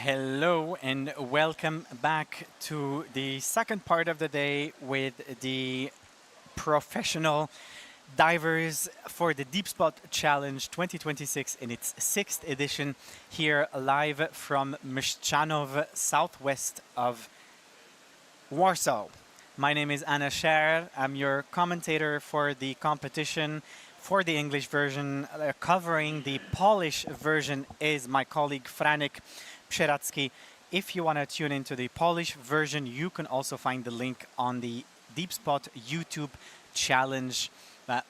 Hello and welcome back to the second part of the day with the professional divers for the Deepspot Challenge 2026 in its 6th edition, here live from Mszczonów, southwest of Warsaw. My name is Anna Scher. I'm your commentator for the competition. For the English version, covering the Polish version is my colleague Franek Przeracki. If you want to tune into the Polish version, you can also find the link on the Deepspot YouTube challenge.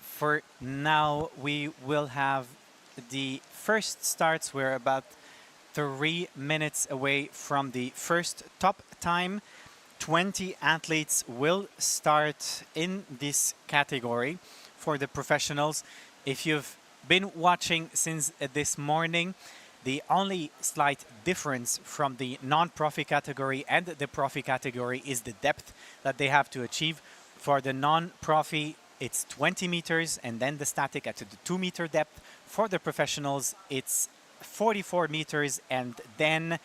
For now, we will have the first starts. We're about 3 minutes away from the first top time. 20 athletes will start in this category for the professionals. If you've been watching since this morning, the only slight difference from the non-profi category and the profi category is the depth that they have to achieve. For the non-profi, it's 20 meters and then the static at the 2-meter depth. For the professionals, it's 44 meters and then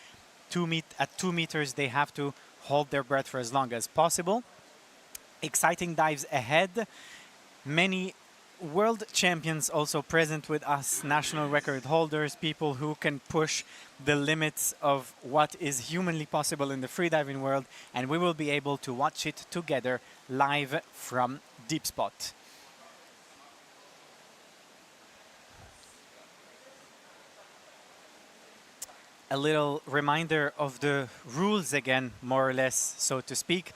at 2 meters they have to hold their breath for as long as possible. Exciting dives ahead. Many world champions also present with us, national record holders, people who can push the limits of what is humanly possible in the freediving world, and we will be able to watch it together live from Deepspot. A little reminder of the rules again, more or less, so to speak.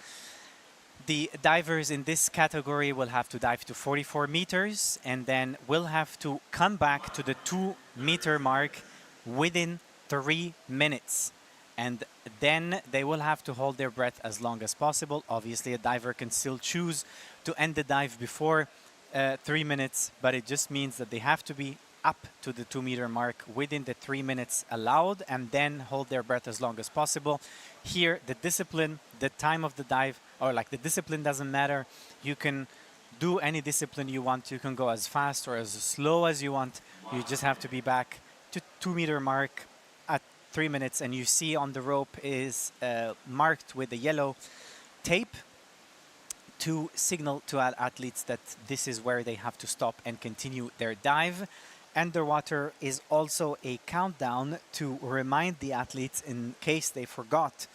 The divers in this category will have to dive to 44 meters and then will have to come back to the 2-meter mark within 3 minutes. And then they will have to hold their breath as long as possible. Obviously, a diver can still choose to end the dive before 3 minutes, but it just means that they have to be up to the 2-meter mark within the 3 minutes allowed and then hold their breath as long as possible. Here, the discipline, the time of the dive, or like the discipline doesn't matter. You can do any discipline you want. You can go as fast or as slow as you want. You just have to be back to 2-meter mark at 3 minutes. And you see on the rope is marked with the yellow tape to signal to athletes that this is where they have to stop and continue their dive. Underwater is also a countdown to remind the athletes in case they forgot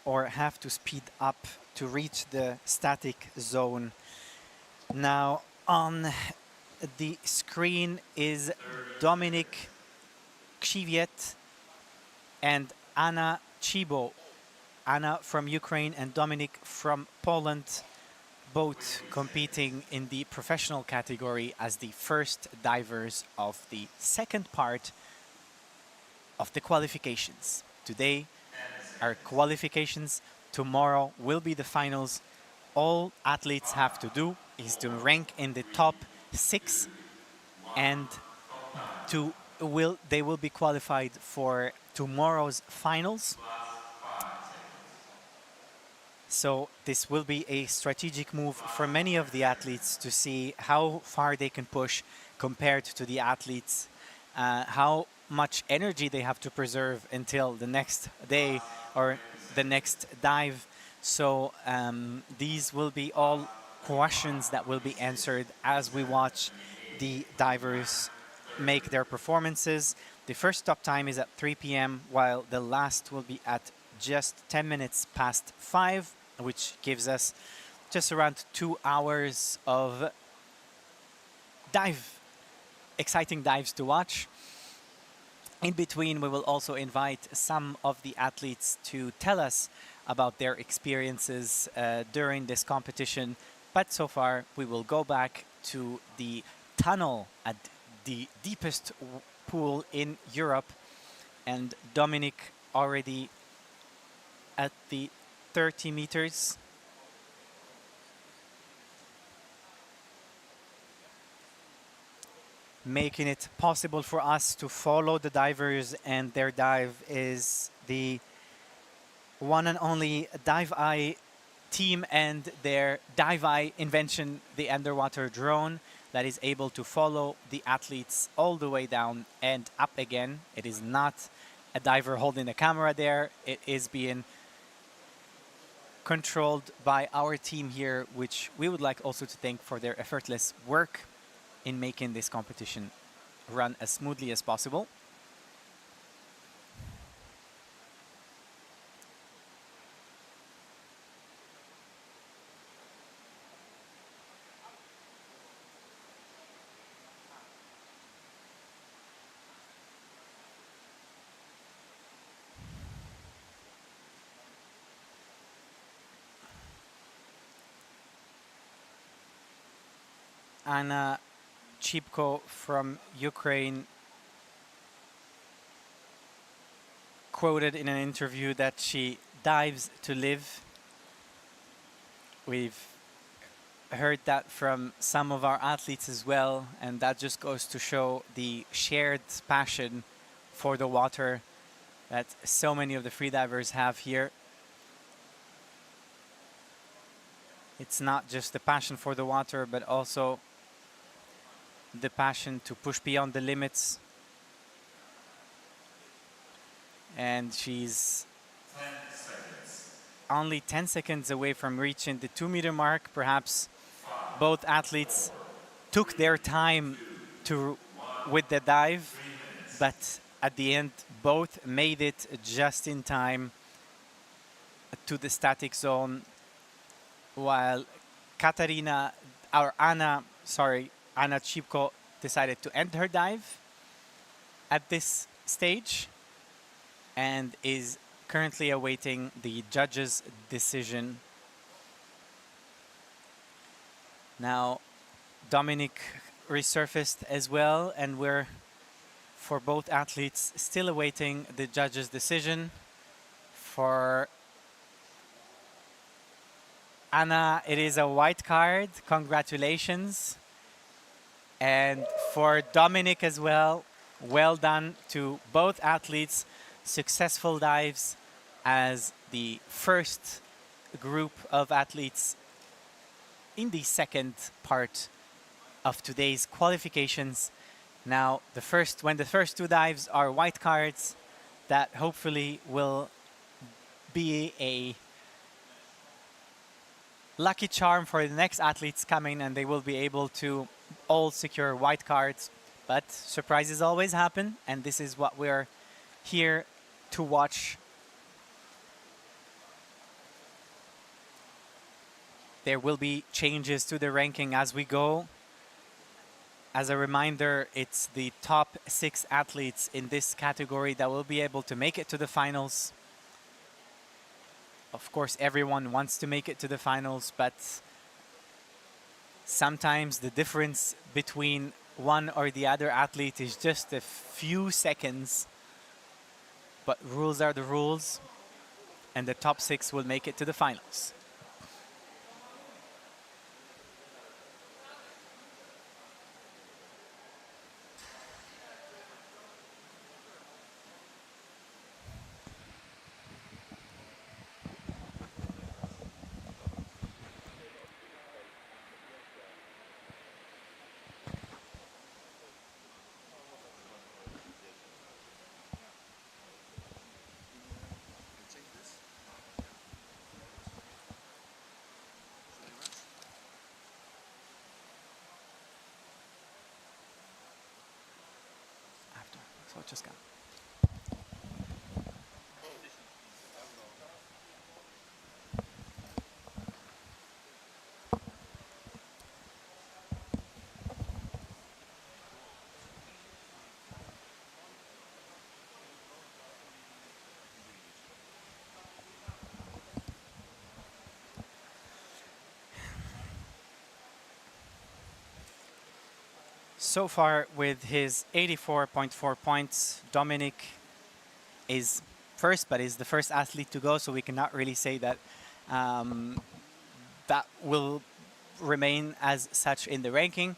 or have to speed up to reach the static zone. Now on the screen is Dominic Krzywiec and Anna Chibo. Anna from Ukraine and Dominic from Poland, both competing in the professional category as the first divers of the second part of the qualifications. Today are qualifications, tomorrow will be the finals. All athletes have to do is to rank in the top 6 and they will be qualified for tomorrow's finals. So this will be a strategic move for many of the athletes to see how far they can push compared to the athletes, how much energy they have to preserve until the next day or the next dive. So these will be all questions that will be answered as we watch the divers make their performances. The first stop time is at 3 p.m. while the last will be at just 10 minutes past 5, which gives us just around 2 hours of exciting dives to watch. In between, we will also invite some of the athletes to tell us about their experiences during this competition. But so far, we will go back to the tunnel at the deepest pool in Europe. And Dominic already at the 30 meters. Making it possible for us to follow the divers and their dive is the one and only Dive Eye team and their Dive Eye invention, the underwater drone that is able to follow the athletes all the way down and up again. It is not a diver holding the camera there. It is being controlled by our team here, which we would like also to thank for their effortless work in making this competition run as smoothly as possible. Anna Chipko from Ukraine quoted in an interview that she dives to live. We've heard that from some of our athletes as well, and that just goes to show the shared passion for the water that so many of the freedivers have here. It's not just the passion for the water, but also the passion to push beyond the limits. And she's only 10 seconds away from reaching the 2-meter mark. Perhaps both athletes took their time with the dive, but at the end, both made it just in time to the static zone, while Katarina, or Anna Chipko decided to end her dive at this stage and is currently awaiting the judge's decision. Now, Dominic resurfaced as well, and we're, for both athletes, still awaiting the judge's decision. For Anna, it is a white card. Congratulations. And for Dominic as well, well done to both athletes. Successful dives as the first group of athletes in the second part of today's qualifications. Now, when the first two dives are white cards, that hopefully will be a lucky charm for the next athletes coming, and they will be able to all secure white cards. But surprises always happen, and this is what we're here to watch. There will be changes to the ranking as we go. As a reminder, it's the top 6 athletes in this category that will be able to make it to the finals. Of course, everyone wants to make it to the finals, but sometimes the difference between one or the other athlete is just a few seconds. But rules are the rules, and the top 6 will make it to the finals. So just go. So far, with his 84.4 points, Dominic is first, but is the first athlete to go, so we cannot really say that that will remain as such in the ranking.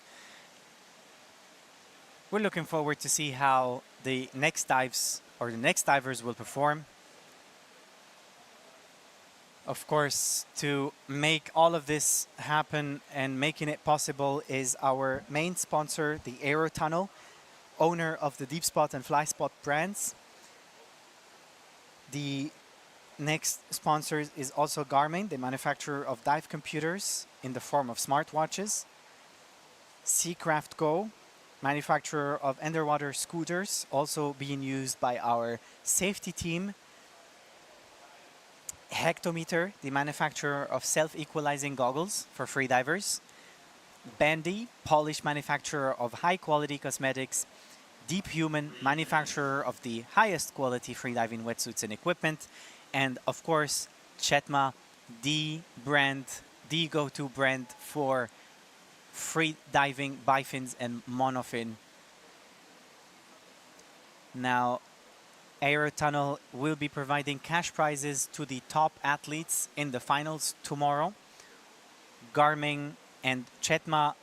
We're looking forward to see how the next dives or the next divers will perform. Of course, to make all of this happen and making it possible is our main sponsor, the Aero Tunnel, owner of the Deepspot and FlySpot brands. The next sponsor is also Garmin, the manufacturer of dive computers in the form of smartwatches. Seacraft Go, manufacturer of underwater scooters, also being used by our safety team. Hectometer, the manufacturer of self-equalizing goggles for freedivers. Bandy, Polish manufacturer of high-quality cosmetics. Deep Human, manufacturer of the highest quality freediving wetsuits and equipment. And of course, Chetma, the brand, the go-to brand for freediving bifins and monofin. Now, Aero Tunnel will be providing cash prizes to the top athletes in the finals tomorrow. Garmin and Chetma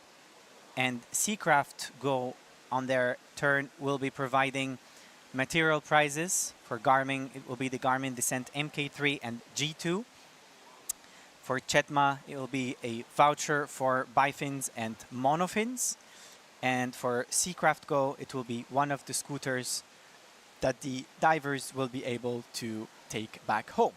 and Seacraft Go on their turn will be providing material prizes. For Garmin, it will be the Garmin Descent MK3 and G2. For Chetma, it will be a voucher for bifins and monofins. And for Seacraft Go, it will be one of the scooters that the divers will be able to take back home.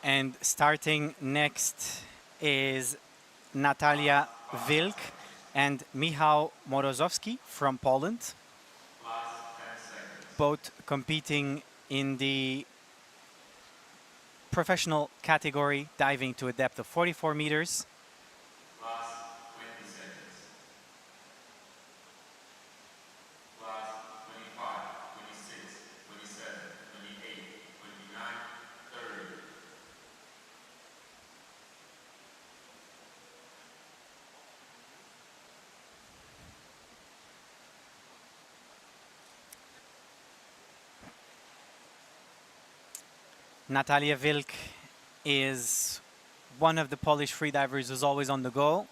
And starting next is Natalia Wilk and Michał Morozowski from Poland, both competing in the professional category, diving to a depth of 44 meters. Natalia Wilk is one of the Polish freedivers who's always on the go.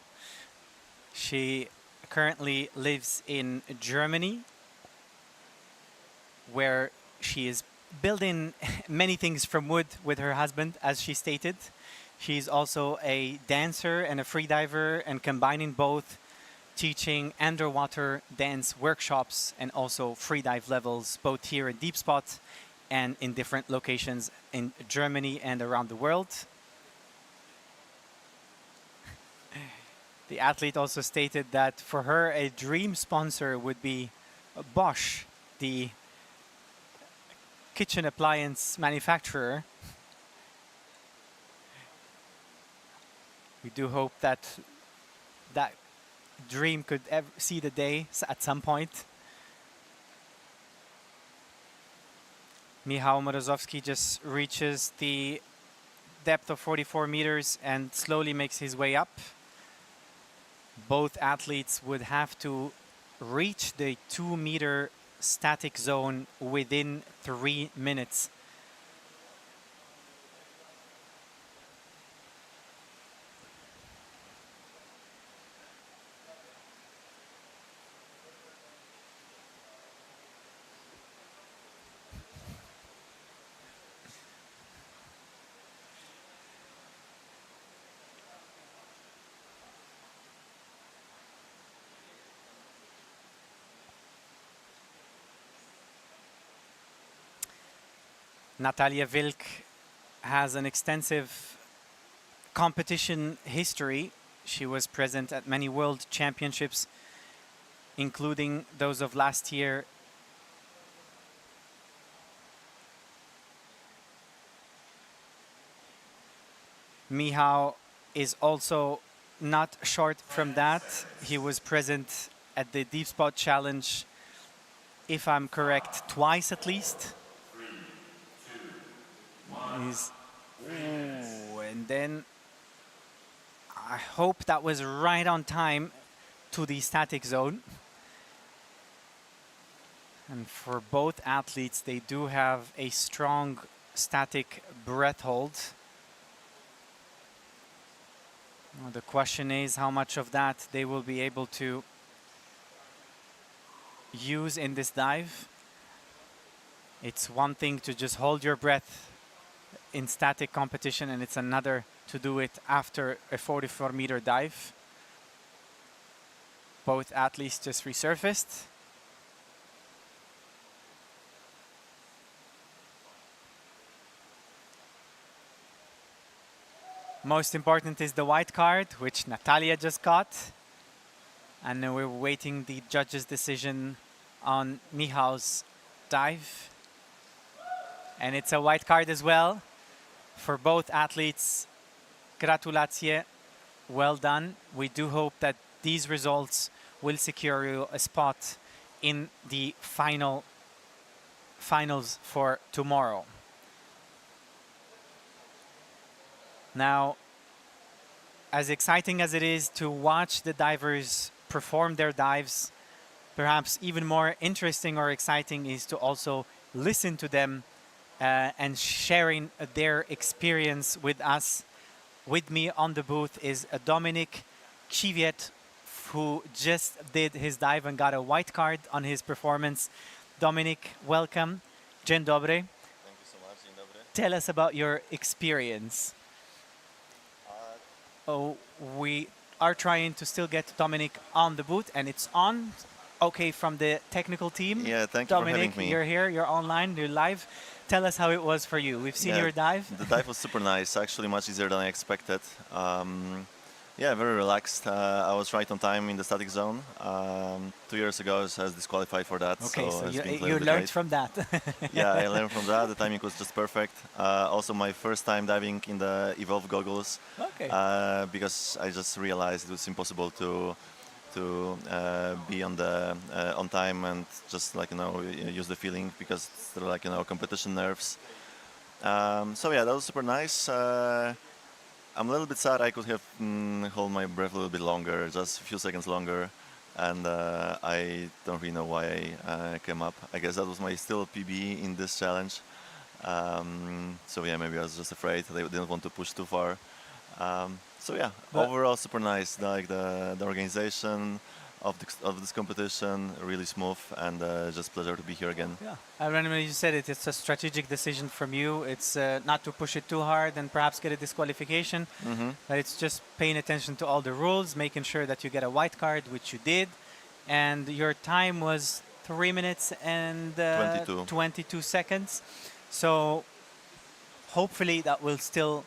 She currently lives in Germany, where she is building many things from wood with her husband, as she stated. She's also a dancer and a freediver, and combining both, teaching underwater dance workshops and also freedive levels, both here in Deepspot and in different locations in Germany and around the world. The athlete also stated that for her, a dream sponsor would be Bosch, the kitchen appliance manufacturer. We do hope that that dream could see the day at some point. Michał Morozowski just reaches the depth of 44 meters and slowly makes his way up. Both athletes would have to reach the 2-meter static zone within 3 minutes. Natalia Wilk has an extensive competition history. She was present at many world championships, including those of last year. Michał is also not short from that. He was present at the Deepspot Challenge, if I'm correct, twice at least. And then I hope that was right on time to the static zone. And for both athletes, they do have a strong static breath hold. Well, the question is how much of that they will be able to use in this dive. It's one thing to just hold your breath in static competition, and it's another to do it after a 44-meter dive. Both athletes just resurfaced. Most important is the white card, which Natalia just got. And then we're waiting the judge's decision on Michał's dive. And it's a white card as well for both athletes. Gratulacje, well done. We do hope that these results will secure you a spot in the finals for tomorrow. Now, as exciting as it is to watch the divers perform their dives, perhaps even more interesting or exciting is to also listen to them and sharing their experience with us. With me on the booth is Dominic, who just did his dive and got a white card on his performance. Dominic, welcome. Dzień dobry. Thank you so much. Dzień dobry. Tell us about your experience. We are trying to still get Dominic on the booth, and it's on. Okay, from the technical team. Yeah, thank you Dominic, for having me. you're here, you're online, you're live. Tell us how it was for you. We've seen your dive. The dive was super nice, actually much easier than I expected. Yeah, very relaxed. I was right on time in the static zone. 2 years ago, I was disqualified for that. Okay, so it's been you learned great. from that. Yeah, I learned from that. The timing was just perfect. Also, my first time diving in the Evolve goggles. Okay. Because I just realized it was impossible to be on time and just use the feeling, because they're competition nerves. So yeah, that was super nice. I'm a little bit sad I could have hold my breath a little bit longer, just a few seconds longer, and I don't really know why I came up. I guess that was my still PB in this challenge. So yeah, maybe I was just afraid they didn't want to push too far. So yeah, But- overall super nice. Like the organization of this competition really smooth, and just pleasure to be here again. Yeah, I remember you said it. It's a strategic decision from you. It's not to push it too hard and perhaps get a disqualification, but it's just paying attention to all the rules, making sure that you get a white card, which you did, and your time was 3 minutes and 22 seconds. So hopefully that will still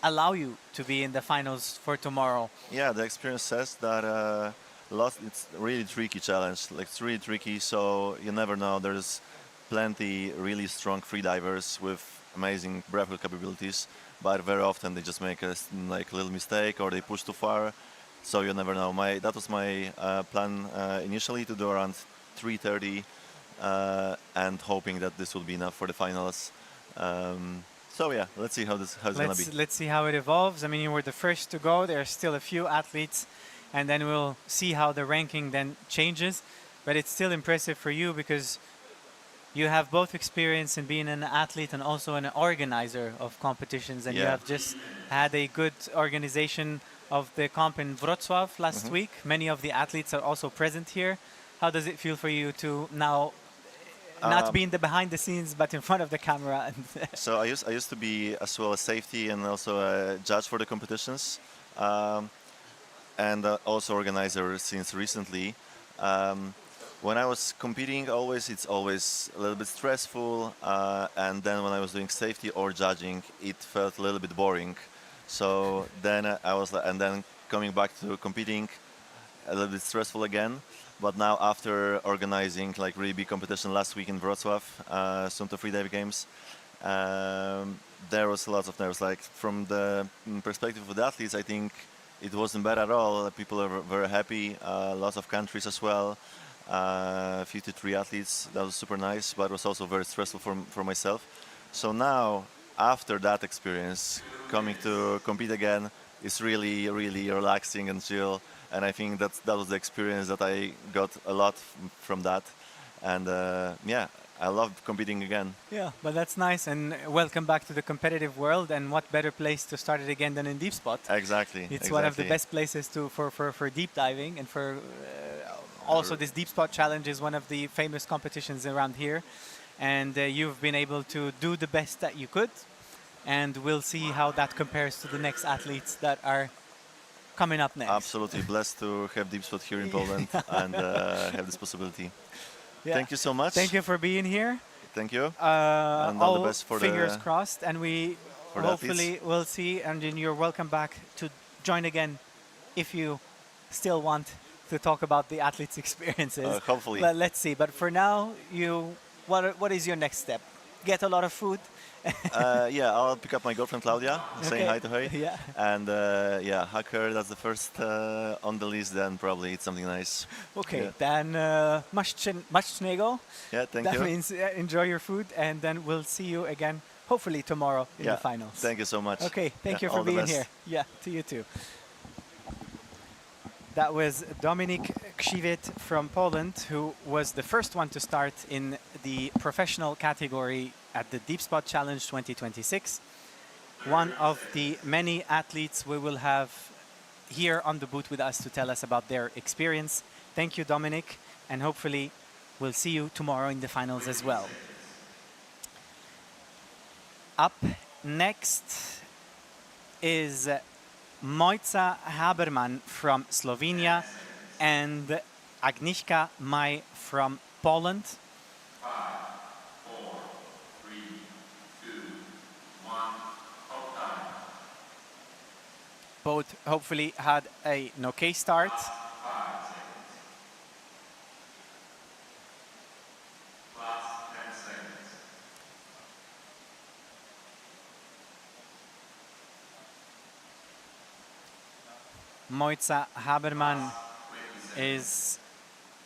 allow you to be in the finals for tomorrow. Yeah, the experience says that it's really tricky challenge. Like it's really tricky, so you never know. There's plenty really strong freedivers with amazing breathwork capabilities, but very often they just make a little mistake or they push too far. So you never know. That was my plan initially, to do around 3:30, and hoping that this will be enough for the finals. So yeah, let's see how it's gonna be. Let's see how it evolves. I mean, you were the first to go. There are still a few athletes, and then we'll see how the ranking then changes. But it's still impressive for you because you have both experience in being an athlete and also an organizer of competitions, and you Yeah. have just had a good organization of the comp in Wrocław last week. Many of the athletes are also present here. How does it feel for you to now not be in the behind the scenes, but in front of the camera? And So I used to be as well a safety and also a judge for the competitions, and also organizer since recently. When I was competing, it's always a little bit stressful, and then when I was doing safety or judging, it felt a little bit boring. So then and then coming back to competing, a little bit stressful again. But now after organizing like really big competition last week in Wrocław, soon to freediving games, there was lots of nerves. Like from the perspective of the athletes, I think it wasn't bad at all. People are very happy. Lots of countries as well. 53 athletes. That was super nice, but it was also very stressful for myself. So now, after that experience, coming to compete again is really, really relaxing and chill. And I think that was the experience that I got a lot from that. And yeah, I love competing again. yeah, but that's nice. And welcome back to the competitive world. And what better place to start it again than in Deepspot? Exactly. It's one of the best places for deep diving, and for also this Deepspot challenge is one of the famous competitions around here. And you've been able to do the best that you could. And we'll see how that compares to the next athletes that are coming up next. Absolutely blessed to have Deepspot here in Poland and have this possibility. Yeah. Thank you so much. Thank you for being here. Thank you. And all the best for fingers the crossed, and we for the hopefully will see. And then you're welcome back to join again if you still want to talk about the athletes' experiences. Hopefully. But let's see. But for now, what is your next step? Get a lot of food. Yeah, I'll pick up my girlfriend Claudia, saying hi to her. Yeah. And yeah, hug her. That's the first on the list. Then probably eat something nice. Okay. Yeah. Then Mszczonów. Yeah, thank That you. means enjoy your food, and then we'll see you again, hopefully tomorrow in Yeah, the finals. thank you so much. Okay, thank Yeah, you for all the being best. here. Yeah, to you too. That was Dominic from Poland, who was the first one to start in the professional category at the Deepspot Challenge 2026. One of the many athletes we will have here on the booth with us to tell us about their experience. Thank you, Dominic, and hopefully we'll see you tomorrow in the finals as well. Up next is Moza Haberman from Slovenia and Agnieszka Maj from Poland. 5, 4, 3, 2, 1, hold time. Both hopefully had an okay start. 5 seconds. Last 10 seconds. Moza Haberman is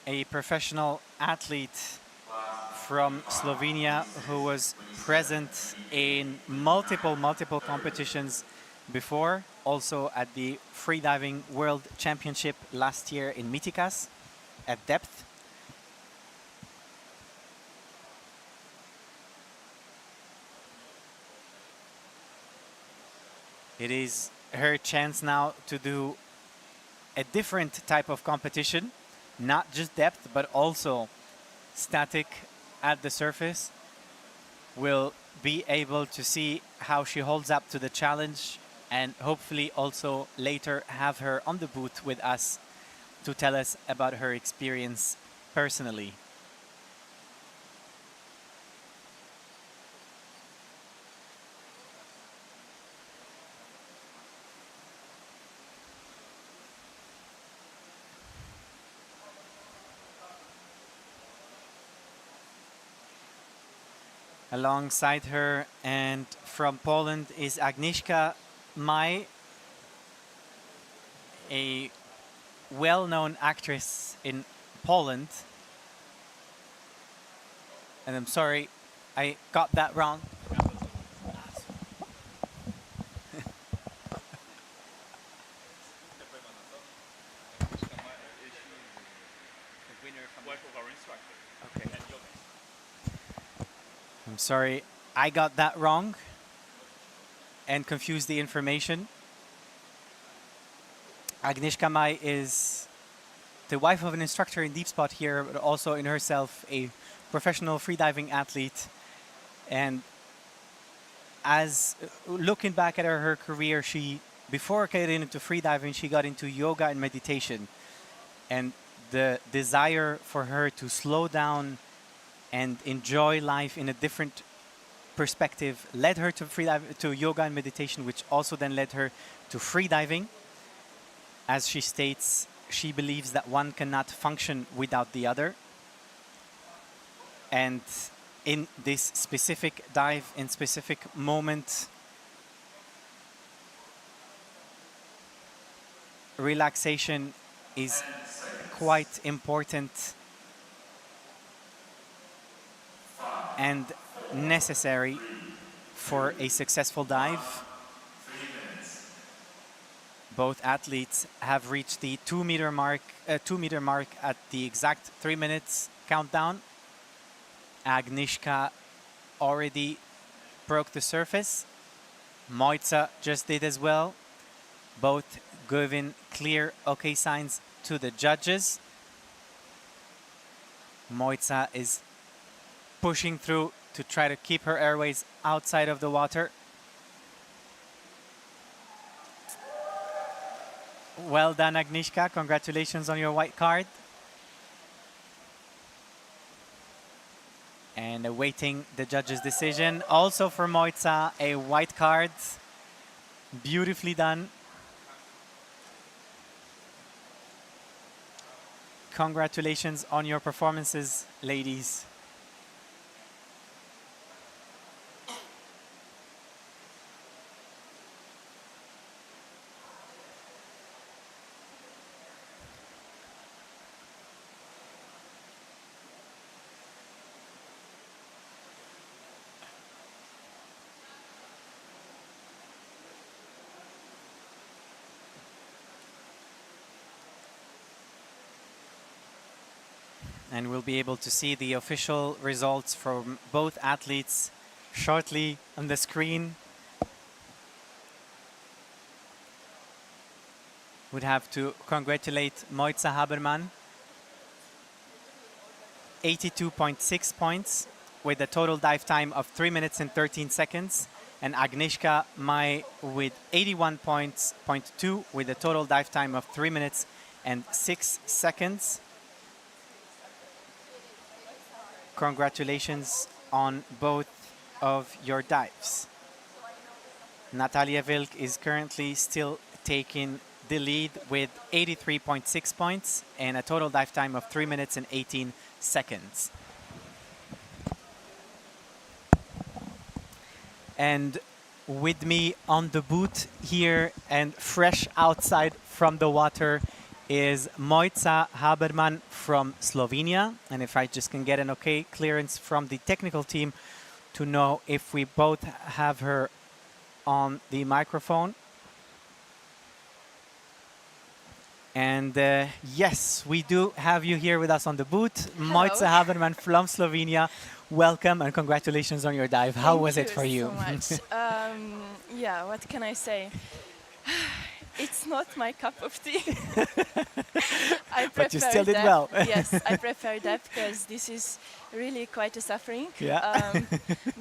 a professional athlete from Slovenia who was present in multiple competitions before, also at the Freediving World Championship last year in Mytikas at depth. It is her chance now to do a different type of competition, not just depth, but also static at the surface. We'll be able to see how she holds up to the challenge, and hopefully also later have her on the booth with us to tell us about her experience personally. Alongside her and from Poland is Agnieszka Maj, a well-known actress in Poland. And I'm sorry, I got that wrong. Okay. I'm sorry, I got that wrong and confused the information. Agnieszka Maj is the wife of an instructor in Deepspot here, but also in herself a professional freediving athlete. And as looking back at her career, before getting into freediving, she got into yoga and meditation. And the desire for her to slow down and enjoy life in a different perspective led her to yoga and meditation, which also then led her to freediving. As she states, she believes that one cannot function without the other. And in this specific dive, in specific moment, relaxation is quite important and necessary for a successful dive. Both athletes have reached the 2 meter mark at the exact 3 minutes countdown. Agnieszka already broke the surface. Moza just did as well. Both giving clear okay signs to the judges. Moza is pushing through to try to keep her airways outside of the water. Well done, Agnieszka. Congratulations on your white card. And awaiting the judge's decision. Also for Moza, a white card. Beautifully done. Congratulations on your performances, ladies. And we'll be able to see the official results from both athletes shortly on the screen. Would have to congratulate Moza Habermann. 82.6 points with a total dive time of 3 minutes and 13 seconds. And Agnieszka Maj with 81.2 with a total dive time of 3 minutes and 6 seconds. Congratulations on both of your dives. Natalia Wilk is currently still taking the lead with 83.6 points and a total dive time of 3 minutes and 18 seconds. And with me on the boot here and fresh outside from the water is Moza Habermann from Slovenia. And if I just can get an okay clearance from the technical team to know if we both have her on the microphone. And yes, we do have you here with us on the booth. Moza Habermann from Slovenia. Welcome and congratulations on your dive. How was it for you? Thank you so much. Yeah, what can I say? It's not my cup of tea. I prefer But you still did depth. well. Yes, I prefer depth because this is really quite a suffering. Yeah.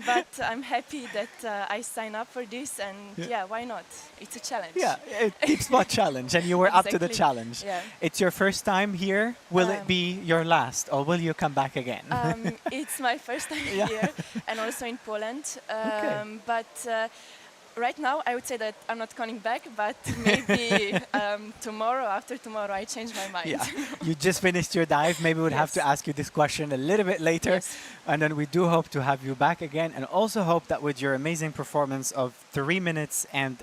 But I'm happy that I sign up for this, and Yeah. why not? It's a challenge. Yeah, a Deepspot challenge, and you were up to the Exactly. challenge. Yeah. It's your first time here. Will it be your last, or will you come back again? It's my first time Yeah. here, and also in Poland. Okay. But right now, I would say that I'm not coming back. But maybe tomorrow, after tomorrow, I change my mind. Yeah, you just finished your dive. Maybe we'd have to Yes. ask you this question a little bit later. Yes. And then we do hope to have you back again, and also hope that with your amazing performance of 3 minutes and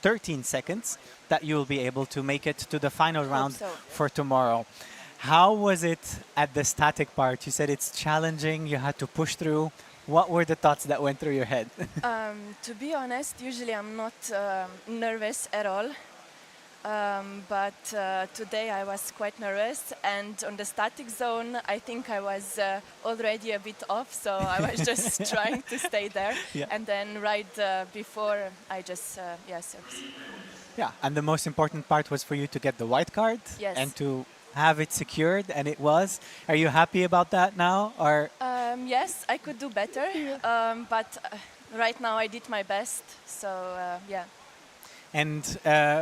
13 seconds, that you will be able to make it to the final round so. for tomorrow. How was it at the static part? You said it's challenging, you had to push through. What were the thoughts that went through your head? To be honest, usually I'm not nervous at all. But today I was quite nervous, and on the static zone, I think I was already a bit off, so I was just trying to stay there. Yeah. And then right before, I just, Yeah, and the most important part was for you to get the white card Yes. and to have it secured, and it was. Are you happy about that now, or? yes, I could do better, but right now I did my best, so yeah. And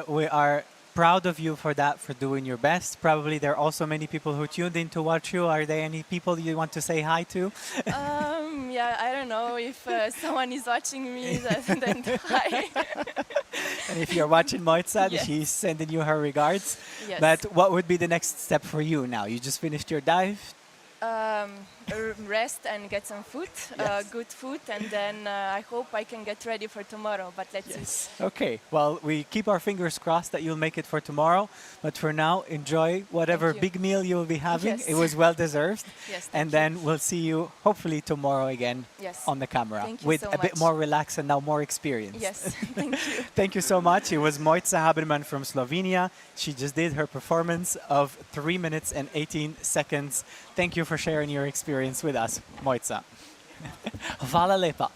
we are proud of you for that, for doing your best. Probably there are also many people who tuned in to watch you. Are there any people you want to say hi to? Yeah, I don't know if someone is watching me, then hi. And if you're watching Moza, Yes. she's sending you her regards. Yes. But what would be the next step for you now? You just finished your dive? Rest and get some food, Yes. good food, and then I hope I can get ready for tomorrow, but let's see. Okay. Well, we keep our fingers crossed that you'll make it for tomorrow. But for now, enjoy whatever you. big meal you'll be having. Yes. It was well deserved. Yes, And thank then we'll see you hopefully tomorrow again Yes. on the camera Thank you with so a bit much. more relaxed and now more experience. Yes, thank you. Thank you so much. It was Moza Haberman from Slovenia. She just did her performance of 3 minutes and 18 seconds. Thank you for sharing your experience with us, Moza. Hvala lepa.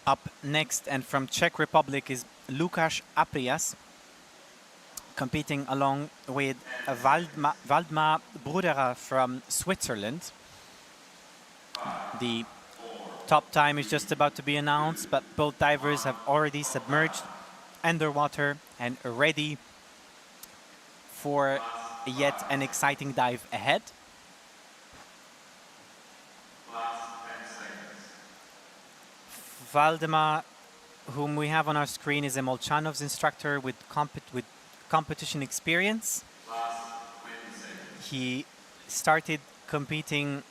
Up next, and from Czech Republic, is Lukáš Aprias, competing along with Valdemar Brudera from Switzerland. The top time is just about to be announced, but both divers have already submerged underwater and are ready for yet an exciting dive ahead. Valdemar, whom we have on our screen, is a Mszczonov's instructor with competition experience. He started competing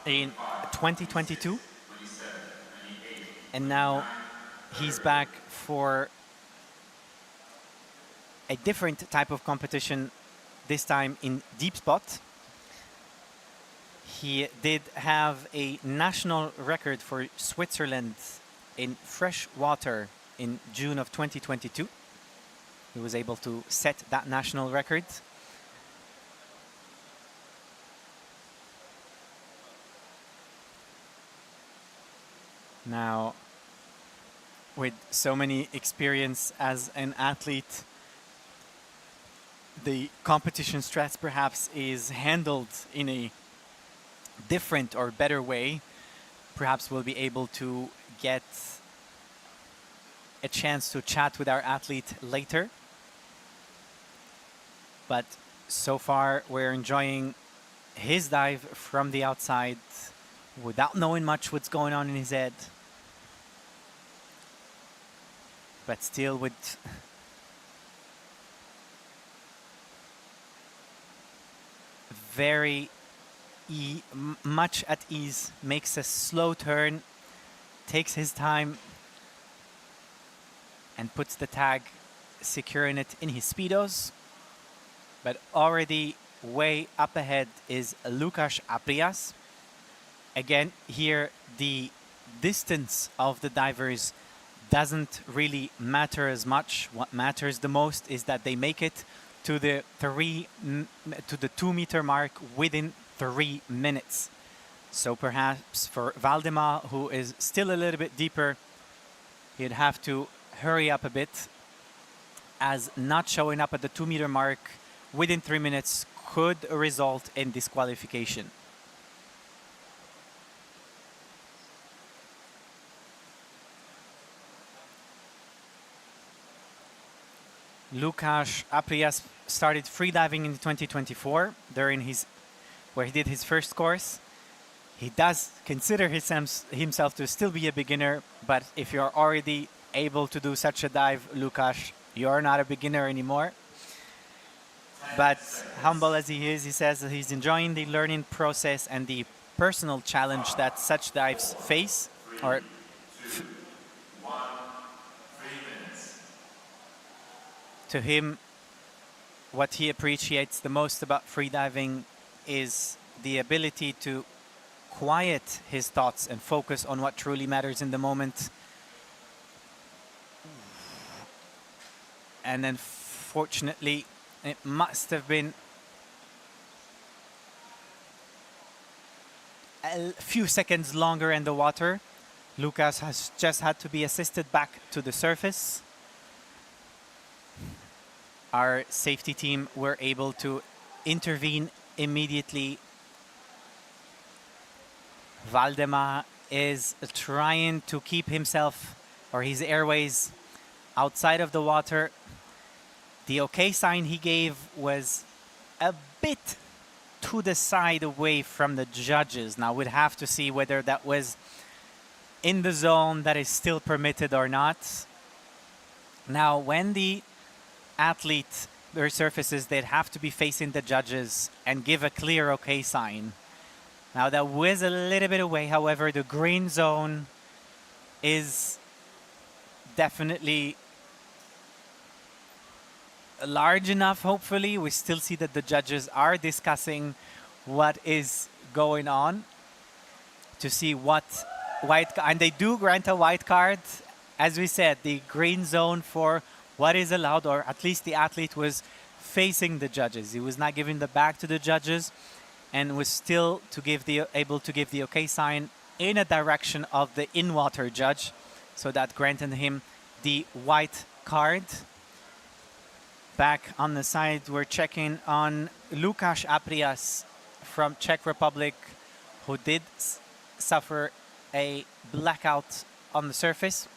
in 2022, and now he's back for a different type of competition, this time in Deepspot. He did have a national record for Switzerland in fresh water in June of 2022. He was able to set that national record. Now, with so many experience as an athlete, the competition stress perhaps is handled in a different or better way. Perhaps we'll be able to get a chance to chat with our athlete later. But so far, we're enjoying his dive from the outside without knowing much what's going on in his head. But still with very much at ease, makes a slow turn, takes his time, and puts the tag, securing it in his speedos. But already way up ahead is Lukáš Aprias. Again, here the distance of the divers doesn't really matter as much. What matters the most is that they make it to the 2 meter mark within 3 minutes. So perhaps for Valdemar, who is still a little bit deeper, he'd have to hurry up a bit, as not showing up at the 2 meter mark within 3 minutes could result in disqualification. Lukáš Aprias started freediving in 2024 where he did his first course. He does consider himself to still be a beginner, but if you're already able to do such a dive, Lukáš, you're not a beginner anymore. But humble as he is, he says that he's enjoying the learning process and the personal challenge that such dives face. To him, what he appreciates the most about freediving is the ability to quiet his thoughts and focus on what truly matters in the moment. And unfortunately, it must have been a few seconds longer in the water. Lukáš has just had to be assisted back to the surface. Our safety team were able to intervene immediately. Valdemar is trying to keep himself or his airways outside of the water. The okay sign he gave was a bit to the side away from the judges. Now we'd have to see whether that was in the zone that is still permitted or not. Now when the athlete resurfaces, they'd have to be facing the judges and give a clear okay sign. Now that was a little bit away, however, the green zone is definitely large enough, hopefully. We still see that the judges are discussing what is going on to see what and they do grant a white card. As we said, the green zone for what is allowed, or at least the athlete was facing the judges. He was not giving the back to the judges and was still able to give the okay sign in a direction of the in-water judge. So that granted him the white card. Back on the side, we're checking on Lukáš Aprias from Czech Republic, who did suffer a blackout on the surface.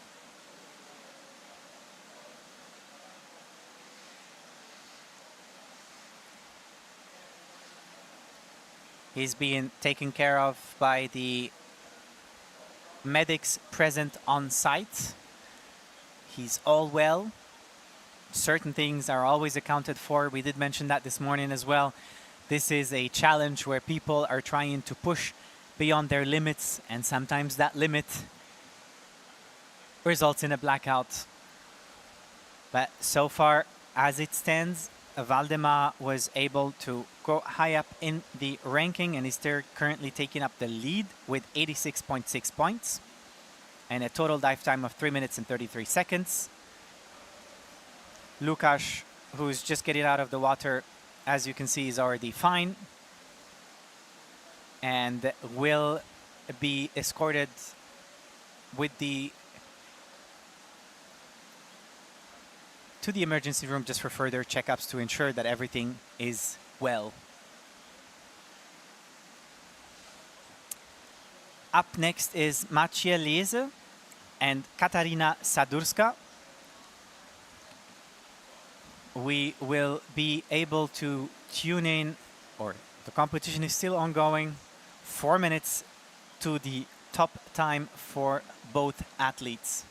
He's being taken care of by the medics present on site. He's all well. Certain things are always accounted for. We did mention that this morning as well. This is a challenge where people are trying to push beyond their limits, and sometimes that limit results in a blackout. But so far, as it stands, Valdemar was able to go high up in the ranking and is currently taking up the lead with 86.6 points. and a total dive time of 3 minutes and 33 seconds. Lukasz, who's just getting out of the water, as you can see, is already fine and will be escorted with to the emergency room just for further checkups to ensure that everything is well. Up next is Maciej Liese and Katarina Sadurska. We will be able to tune in, or the competition is still ongoing, 4 minutes to the top time for both athletes.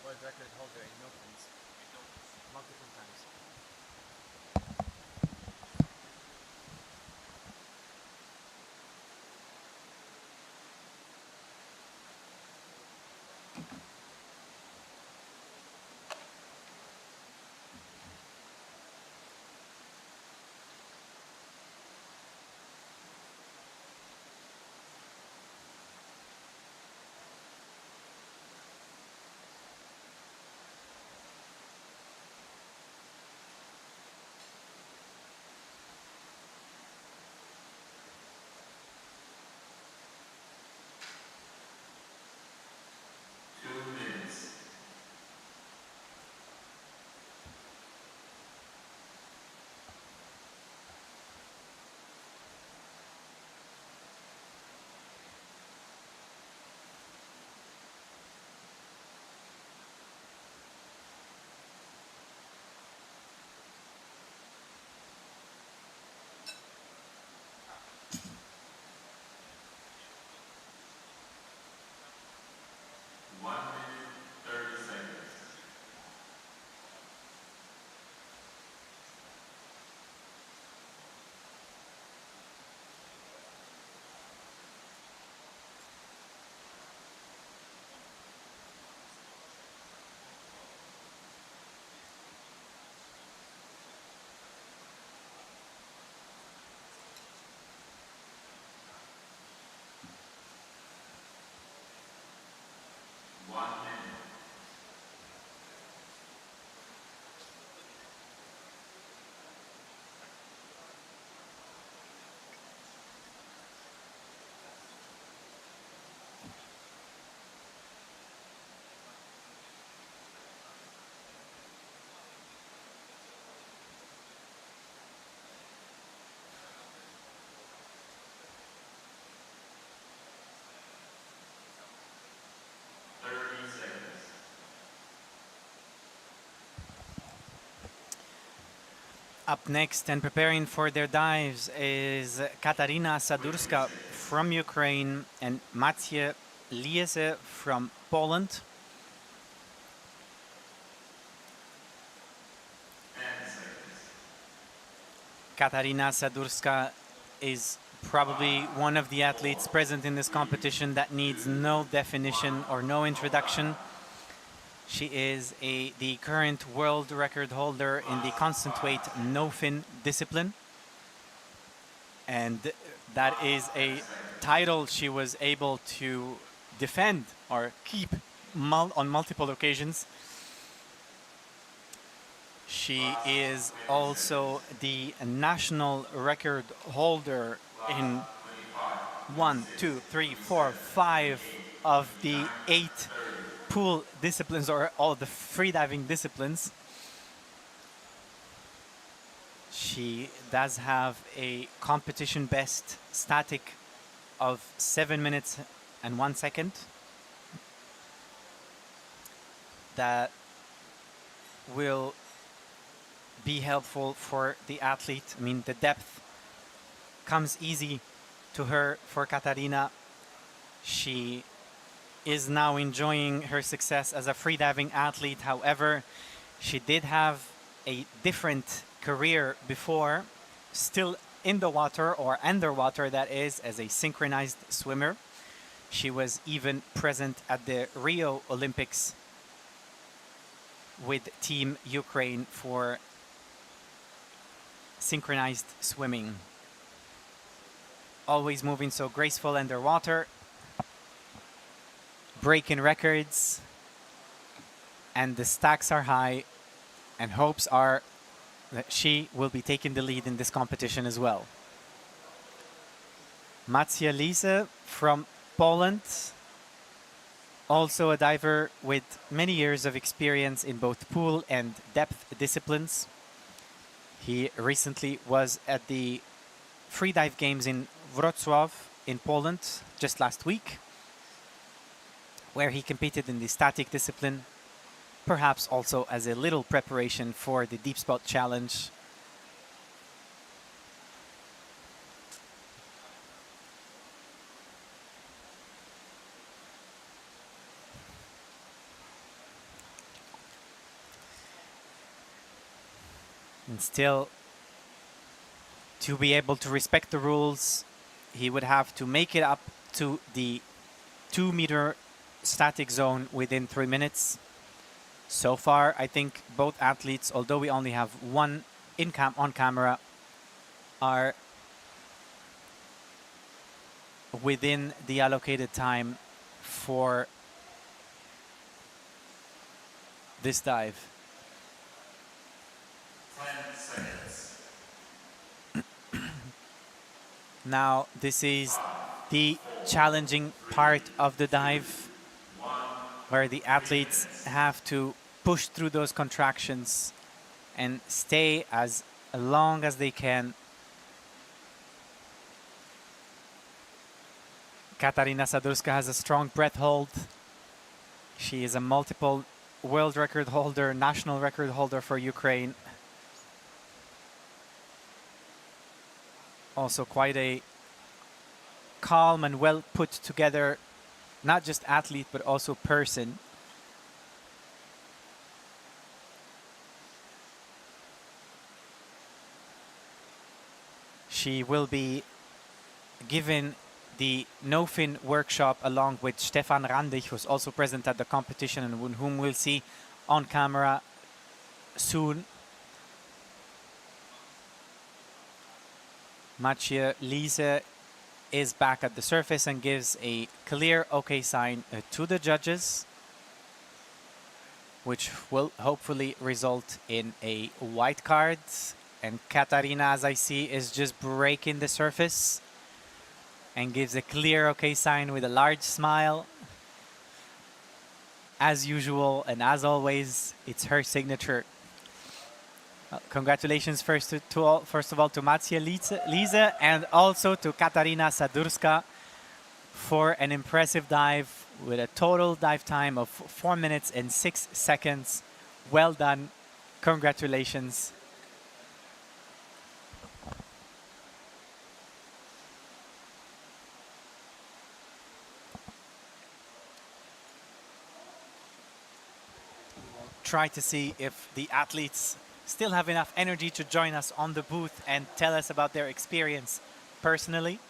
World record holder in Milton's multiple times. Up next and preparing for their dives is Katarina Sadurska from Ukraine and Maciej Liese from Poland. Katarina Sadurska is probably one of the athletes present in this competition that needs no definition or no introduction. She is the current world record holder in the constant weight no-fin discipline. And that is a title she was able to defend or keep on multiple occasions. She is also the national record holder in 1, 2, 3, 4, 5 of the 8 pool disciplines, or all the freediving disciplines. She does have a competition best static of 7 minutes and 1 second. That will be helpful for the athlete. I mean, the depth comes easy to her for Katarina. She is now enjoying her success as a freediving athlete. However, she did have a different career before, still in the water or underwater, that is, as a synchronized swimmer. She was even present at the Rio Olympics with Team Ukraine for synchronized swimming. Always moving so graceful underwater, breaking records, and the stakes are high, and hopes are that she will be taking the lead in this competition as well. Maciej Lise from Poland, also a diver with many years of experience in both pool and depth disciplines. He recently was at the freedive games in Wrocław in Poland just last week, where he competed in the static discipline, perhaps also as a little preparation for the Deepspot challenge. And still, to be able to respect the rules, he would have to make it up to the 2-meter static zone within 3 minutes. So far, I think both athletes, although we only have one on camera, are within the allocated time for this dive. 10 seconds. Now, this is the challenging part of the dive, where the athletes have to push through those contractions and stay as long as they can. Katarina Sadurska has a strong breath hold. She is a multiple world record holder, national record holder for Ukraine. Also quite a calm and well put together, not just athlete, but also person. She will be given the no-fin workshop along with Stefan Randig, who's also present at the competition and whom we'll see on camera soon. Maciej Lise is back at the surface and gives a clear OK sign to the judges, which will hopefully result in a white card. And Katarina, as I see, is just breaking the surface and gives a clear OK sign with a large smile. As usual and as always, it's her signature. Congratulations first of all to Maciej Lise and also to Katarina Sadurska for an impressive dive with a total dive time of 4 minutes and 6 seconds. Well done. Congratulations. Try to see if the athletes still have enough energy to join us on the booth and tell us about their experience personally.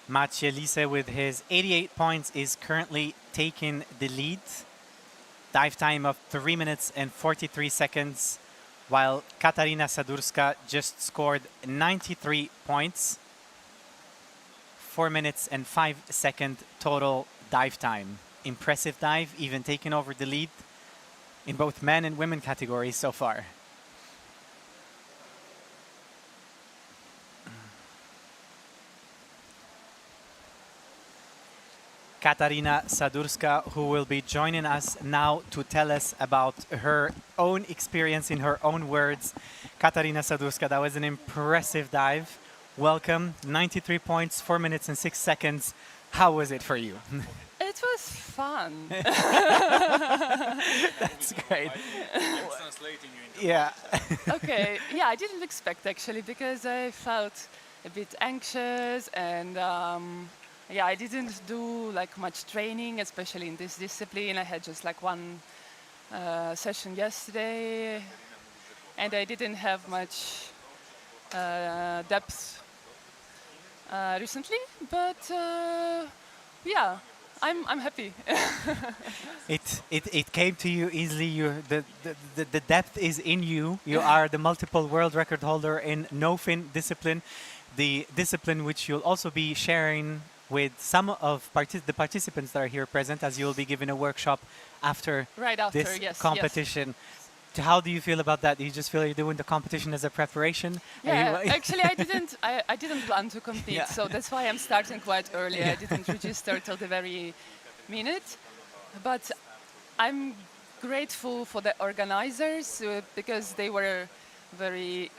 Maciej Lise with his 88 points is currently taking the lead. Dive time of 3 minutes and 43 seconds, while Katarina Sadurska just scored 93 points. 4 minutes and 5 second total dive time. Impressive dive, even taking over the lead in both men and women categories so far. Katarina Sadurska, who will be joining us now to tell us about her own experience in her own words. Katarina Sadurska, that was an impressive dive. Welcome, 93 points, 4 minutes and 6 seconds. How was it for you? It was fun. That's great. Translating you into Yeah. Okay, yeah, I didn't expect actually because I felt a bit anxious and yeah, I didn't do like much training, especially in this discipline. I had just like one session yesterday and I didn't have much depth recently, but yeah, I'm happy. It came to you easily. The depth is in you. You are the multiple world record holder in no fin discipline, the discipline which you'll also be sharing with some of the participants that are here present, as you'll be giving a workshop after Right after, this yes, competition. How do you feel about that? Do you just feel you're doing the competition as a preparation? Yeah, actually, I didn't plan to compete, Yeah. so that's why I'm starting quite early. Yeah. I didn't register till the very minute, but I'm grateful for the organizers because they were very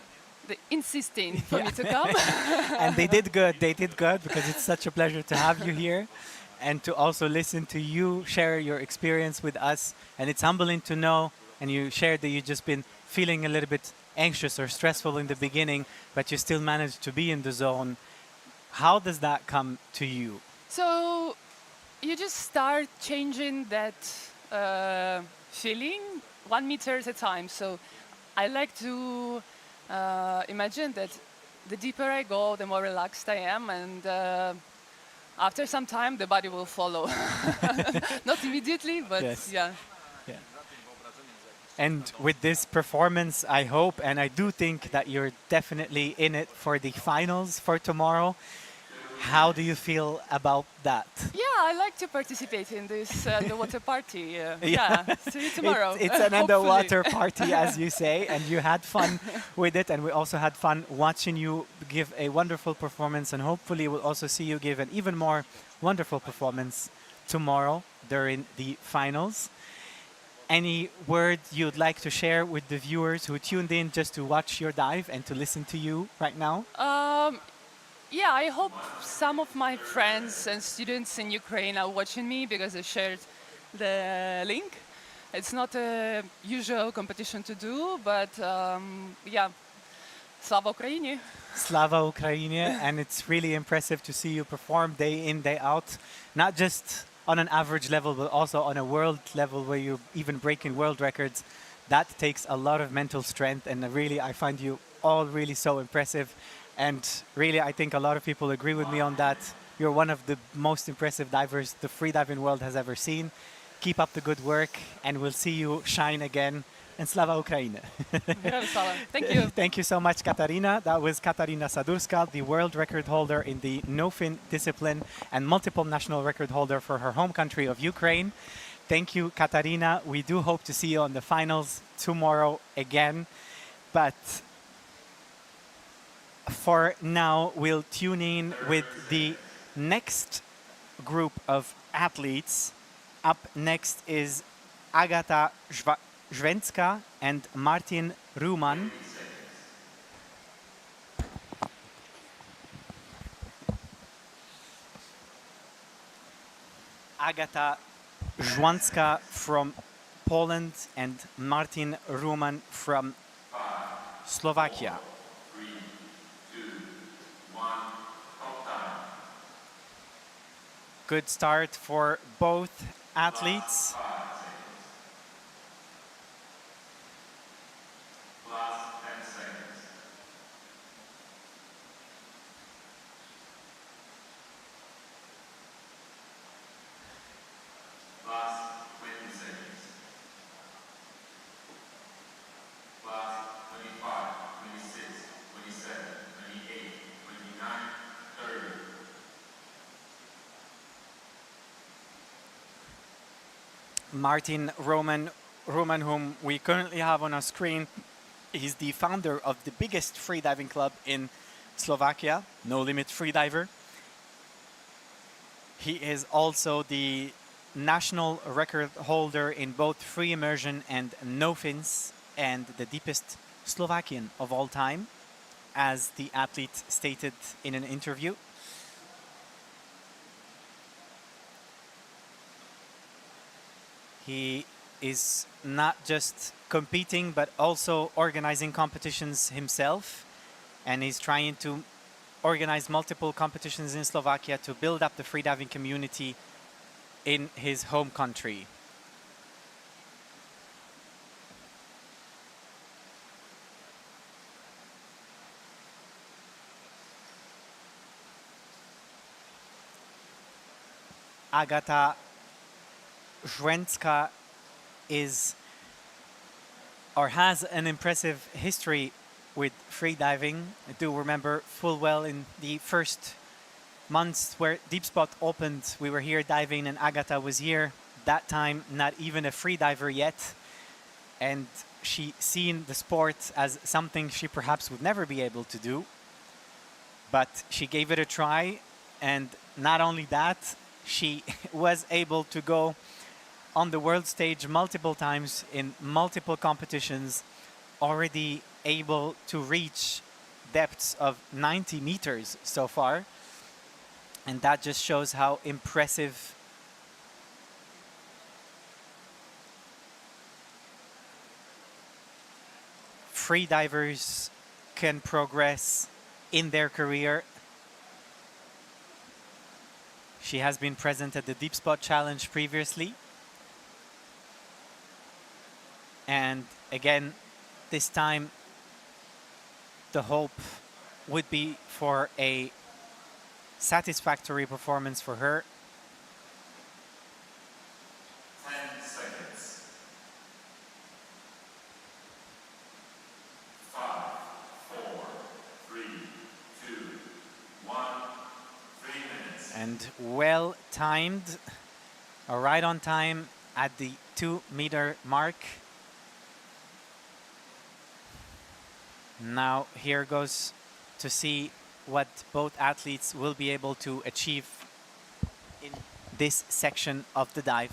insisting for me to come. And they did good. They did good because it's such a pleasure to have you here and to also listen to you share your experience with us. And it's humbling to know, and you shared that you've just been feeling a little bit anxious or stressful in the beginning, but you still managed to be in the zone. How does that come to you? So you just start changing that feeling 1 meter at a time. So I like to imagine that the deeper I go, the more relaxed I am, and after some time, the body will follow. Not immediately, but Yes. yeah. And with this performance, I hope, and I do think that you're definitely in it for the finals for tomorrow. How do you feel about that? Yeah, I like to participate in this underwater party. Yeah, see you tomorrow. It's an Hopefully. underwater party, as you say, and you had fun with it, and we also had fun watching you give a wonderful performance, and hopefully we'll also see you give an even more wonderful performance tomorrow during the finals. Any word you'd like to share with the viewers who tuned in just to watch your dive and to listen to you right now? Yeah, I hope some of my friends and students in Ukraine are watching me because I shared the link. It's not a usual competition to do, but yeah, Slava Ukraini. Slava Ukrainie, and it's really impressive to see you perform day in, day out, not just on an average level, but also on a world level where you're even breaking world records. That takes a lot of mental strength, and really, I find you all really so impressive. And really, I think a lot of people agree with me on that. You're one of the most impressive divers the freediving world has ever seen. Keep up the good work, and we'll see you shine again. And Slava Ukraine. Thank you. Thank you so much, Katarina. That was Katarina Sadurska, the world record holder in the no-fin discipline and multiple national record holder for her home country of Ukraine. Thank you, Katarina. We do hope to see you on the finals tomorrow again. But for now, we'll tune in with the next group of athletes. Up next is Agata Zwenska and Martin Ruman. Agata Zwenska from Poland and Martin Ruman from Slovakia. Good start for both athletes. Martin Ruman, whom we currently have on our screen, he's the founder of the biggest freediving club in Slovakia, No Limit Freediver. He is also the national record holder in both free immersion and no fins, and the deepest Slovakian of all time, as the athlete stated in an interview. He is not just competing, but also organizing competitions himself, and he's trying to organize multiple competitions in Slovakia to build up the freediving community in his home country. Agata Żręcka is or has an impressive history with freediving. I do remember full well in the first months where Deepspot opened, we were here diving and Agata was here. That time, not even a freediver yet. And she seen the sport as something she perhaps would never be able to do. But she gave it a try, and not only that, she was able to go on the world stage multiple times in multiple competitions, already able to reach depths of 90 meters so far. And that just shows how impressive freedivers can progress in their career. She has been present at the Deepspot Challenge previously. And again, this time, the hope would be for a satisfactory performance for her. 10 seconds. 5, 4, 3, 2, 1. 3 minutes. And well timed, right on time at the 2-meter mark. Now here goes to see what both athletes will be able to achieve in this section of the dive.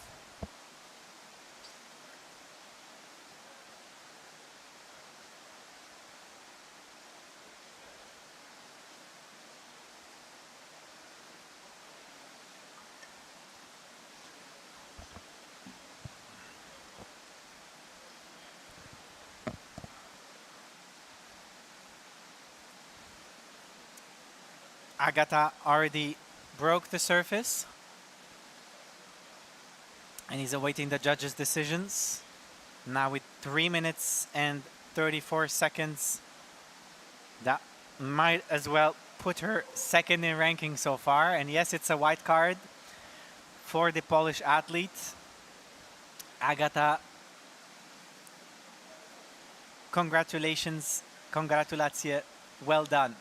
Agata already broke the surface and he's awaiting the judges' decisions. Now with 3 minutes and 34 seconds, that might as well put her second in ranking so far. And yes, it's a white card for the Polish athlete. Agata, congratulations, congratulacje, well done.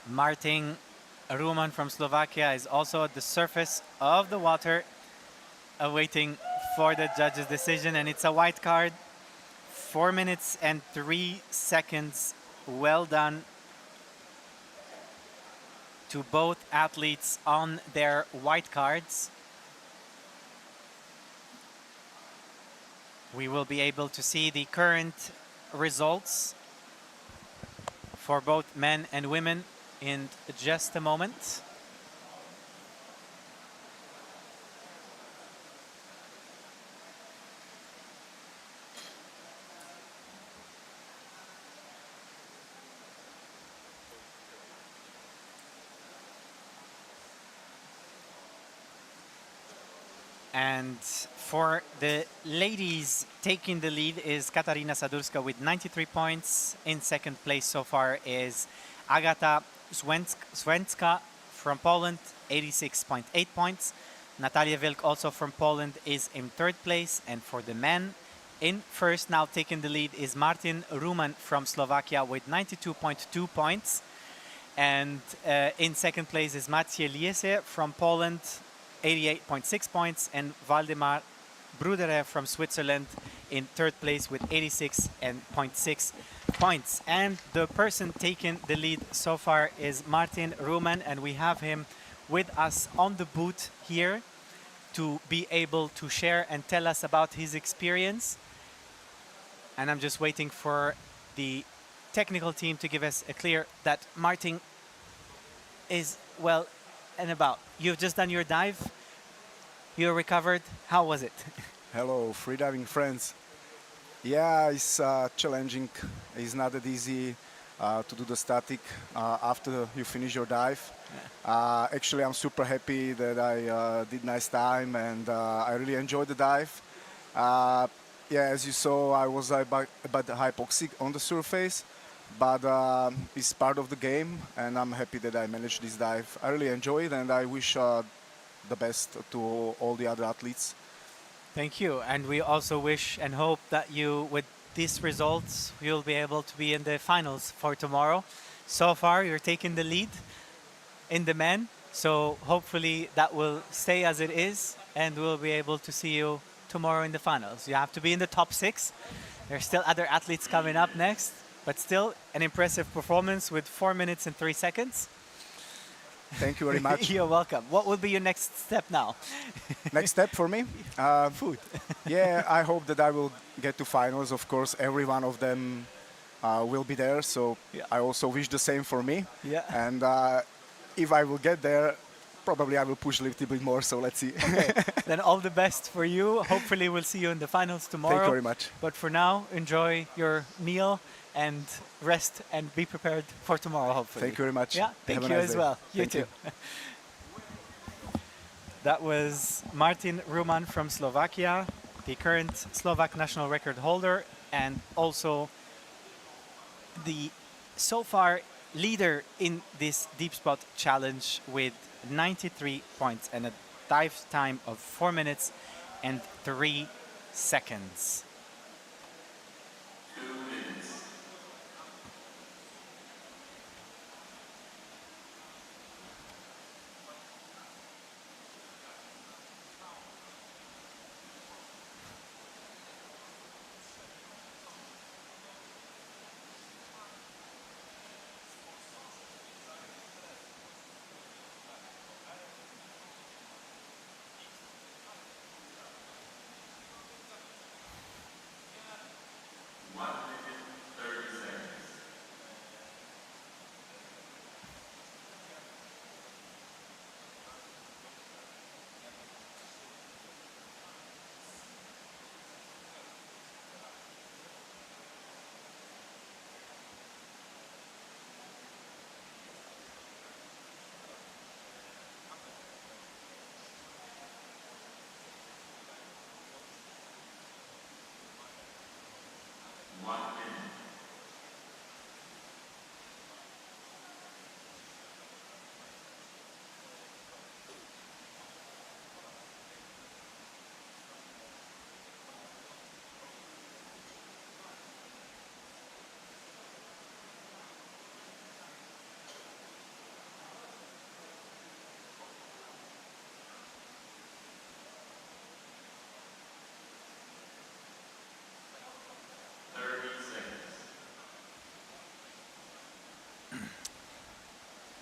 Martin Ruman from Slovakia is also at the surface of the water, awaiting for the judge's decision, and it's a white card. 4 minutes and 3 seconds. Well done to both athletes on their white cards. We will be able to see the current results for both men and women in just a moment. And for the ladies, taking the lead is Katarina Sadurska with 93 points. In second place so far is Agata Żręcka from Poland, 86.8 points. Natalia Wilk, also from Poland, is in third place. And for the men, in first, now taking the lead, is Martin Ruman from Slovakia with 92.2 points. And in second place is Maciej Liese from Poland, 88.6 points, and Waldemar Bruderev from Switzerland in third place with 86.6 points. And the person taking the lead so far is Martin Ruman, and we have him with us on the booth here to be able to share and tell us about his experience. And I'm just waiting for the technical team to give us a clear that Martin is well and about. You've just done your dive. You recovered. How was it? Hello, freediving friends. Yeah, it's challenging. It's not that easy to do the static after you finish your dive. Actually, I'm super happy that I did nice time and I really enjoyed the dive. Yeah, as you saw, I was a bit hypoxic on the surface, but it's part of the game, and I'm happy that I managed this dive. I really enjoyed it, and I wish the best to all the other athletes. Thank you. And we also wish and hope that you, with these results, you'll be able to be in the finals for tomorrow. So far, you're taking the lead in the men, so hopefully that will stay as it is, and we'll be able to see you tomorrow in the finals. You have to be in the top 6. There's still other athletes coming up next, but still an impressive performance with 4 minutes and 3 seconds. Thank you very much. You're welcome. What will be your next step now? Next step for me? Food. Yeah, I hope that I will get to finals. Of course, every one of them will be there, so Yeah. I also wish the same for me. Yeah. And if I will get there, probably I will push a little bit more, so let's see. Okay. Then all the best for you. Hopefully we'll see you in the finals tomorrow. Thank you very much. But for now, enjoy your meal and rest and be prepared for tomorrow, hopefully. Thank you very much. Yeah, thank Have a you nice as day. well. You Thank too. That was Martin Ruman from Slovakia, the current Slovak national record holder, and also the so far leader in this Deepspot challenge with 93 points and a dive time of 4 minutes and 3 seconds.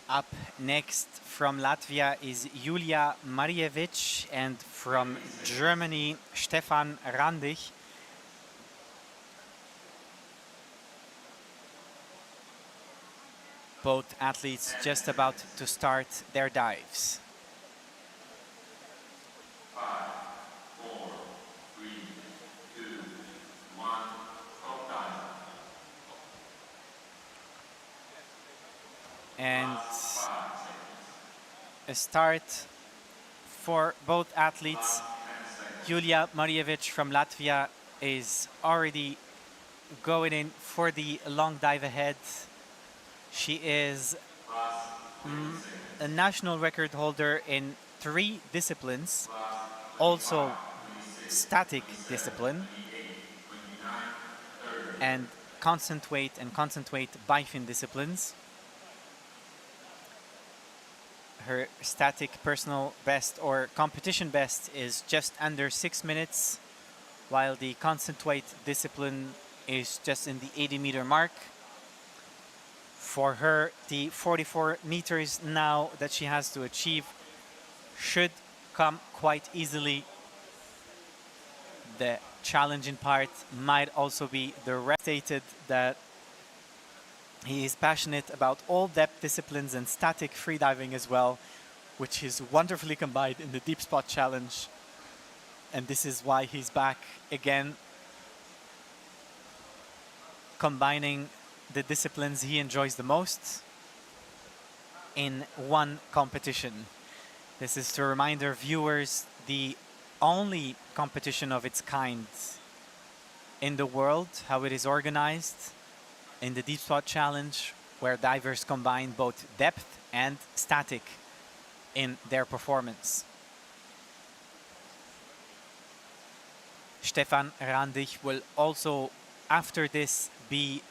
Up next from Latvia is Julia Marjevic, and from Germany, Stefan Randig. Both athletes just about to start their dives. 5, 4, 3, 2, 1, top dive. And a start for both athletes. Julia Marjevic from Latvia is already going in for the long dive ahead. She is a national record holder in 3 disciplines, also static discipline, and constant weight bifin disciplines. Her static personal best or competition best is just under 6 minutes, while the constant weight discipline is just in the 80-meter mark. For her, the 44 meters now that she has to achieve should come quite easily. The challenging part might also be the rest. Stated that he is passionate about all depth disciplines and static freediving as well, which is wonderfully combined in the Deepspot challenge. And this is why he's back again, combining the disciplines he enjoys the most in one competition. This is to remind our viewers the only competition of its kind in the world, how it is organized in the Deepspot challenge, where divers combine both depth and static in their performance. Stefan Randig will also, after this, be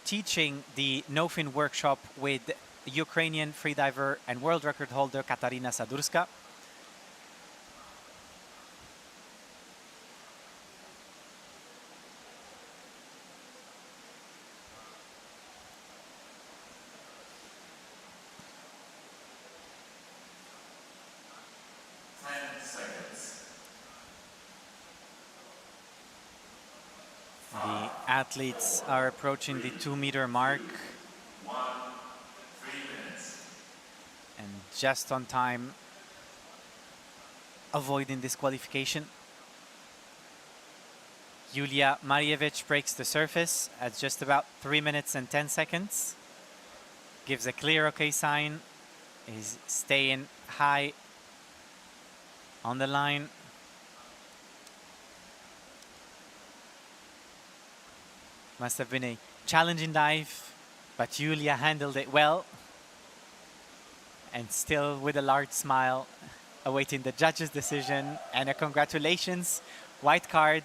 teaching the No-Fin workshop with Ukrainian freediver and world record holder Katarina Sadurska. The athletes are approaching the 2-meter mark. And just on time, avoiding disqualification. Yulia Marievich breaks the surface at just about 3 minutes and 10 seconds. Gives a clear OK sign. Is staying high on the line. Must have been a challenging dive, but Yulia handled it well. And still with a large smile, awaiting the judge's decision. And a congratulations, white card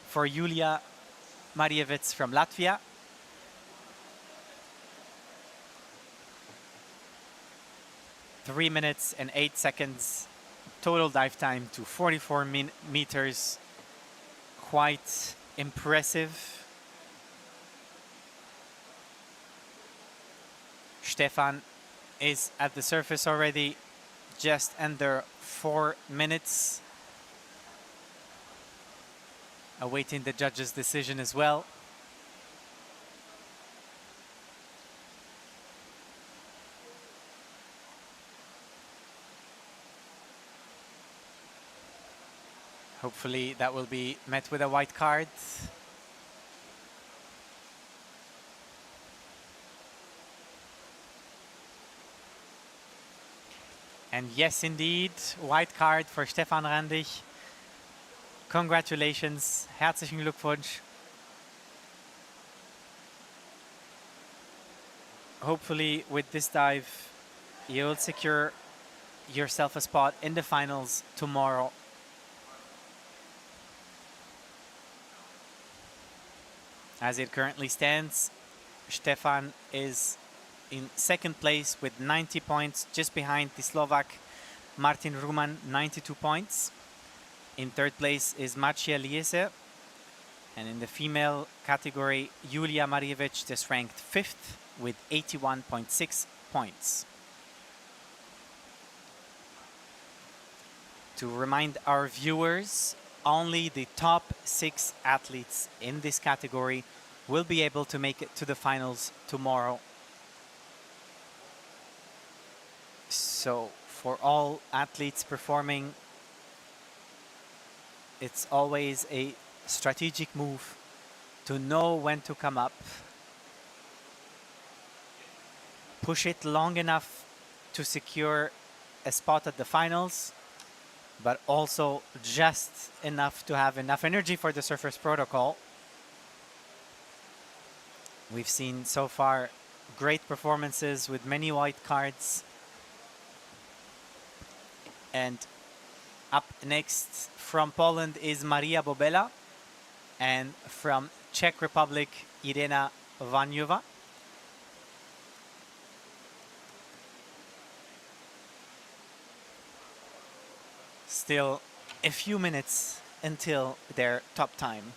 for Yulia Marievich from Latvia. Three minutes and 8 seconds, total dive time to 44 meters. Quite impressive. Stefan is at the surface already, just under 4 minutes. Awaiting the judge's decision as well. Hopefully that will be met with a white card. And yes, indeed, white card for Stefan Randig. Congratulations, herzlichen Glückwunsch. Hopefully with this dive, you'll secure yourself a spot in the finals tomorrow. As it currently stands, Stefan is in second place with 90 points, just behind the Slovak Martin Ruman, 92 points. In third place is Maciej Liese. And in the female category, Yulia Marievich just ranked fifth with 81.6 points. To remind our viewers, only the top 6 athletes in this category will be able to make it to the finals tomorrow. So for all athletes performing, it's always a strategic move to know when to come up. Push it long enough to secure a spot at the finals, but also just enough to have enough energy for the surface protocol. We've seen so far great performances with many white cards. And up next from Poland is Maria Bobela, and from Czech Republic, Irena Vanyova. Still a few minutes until their top time.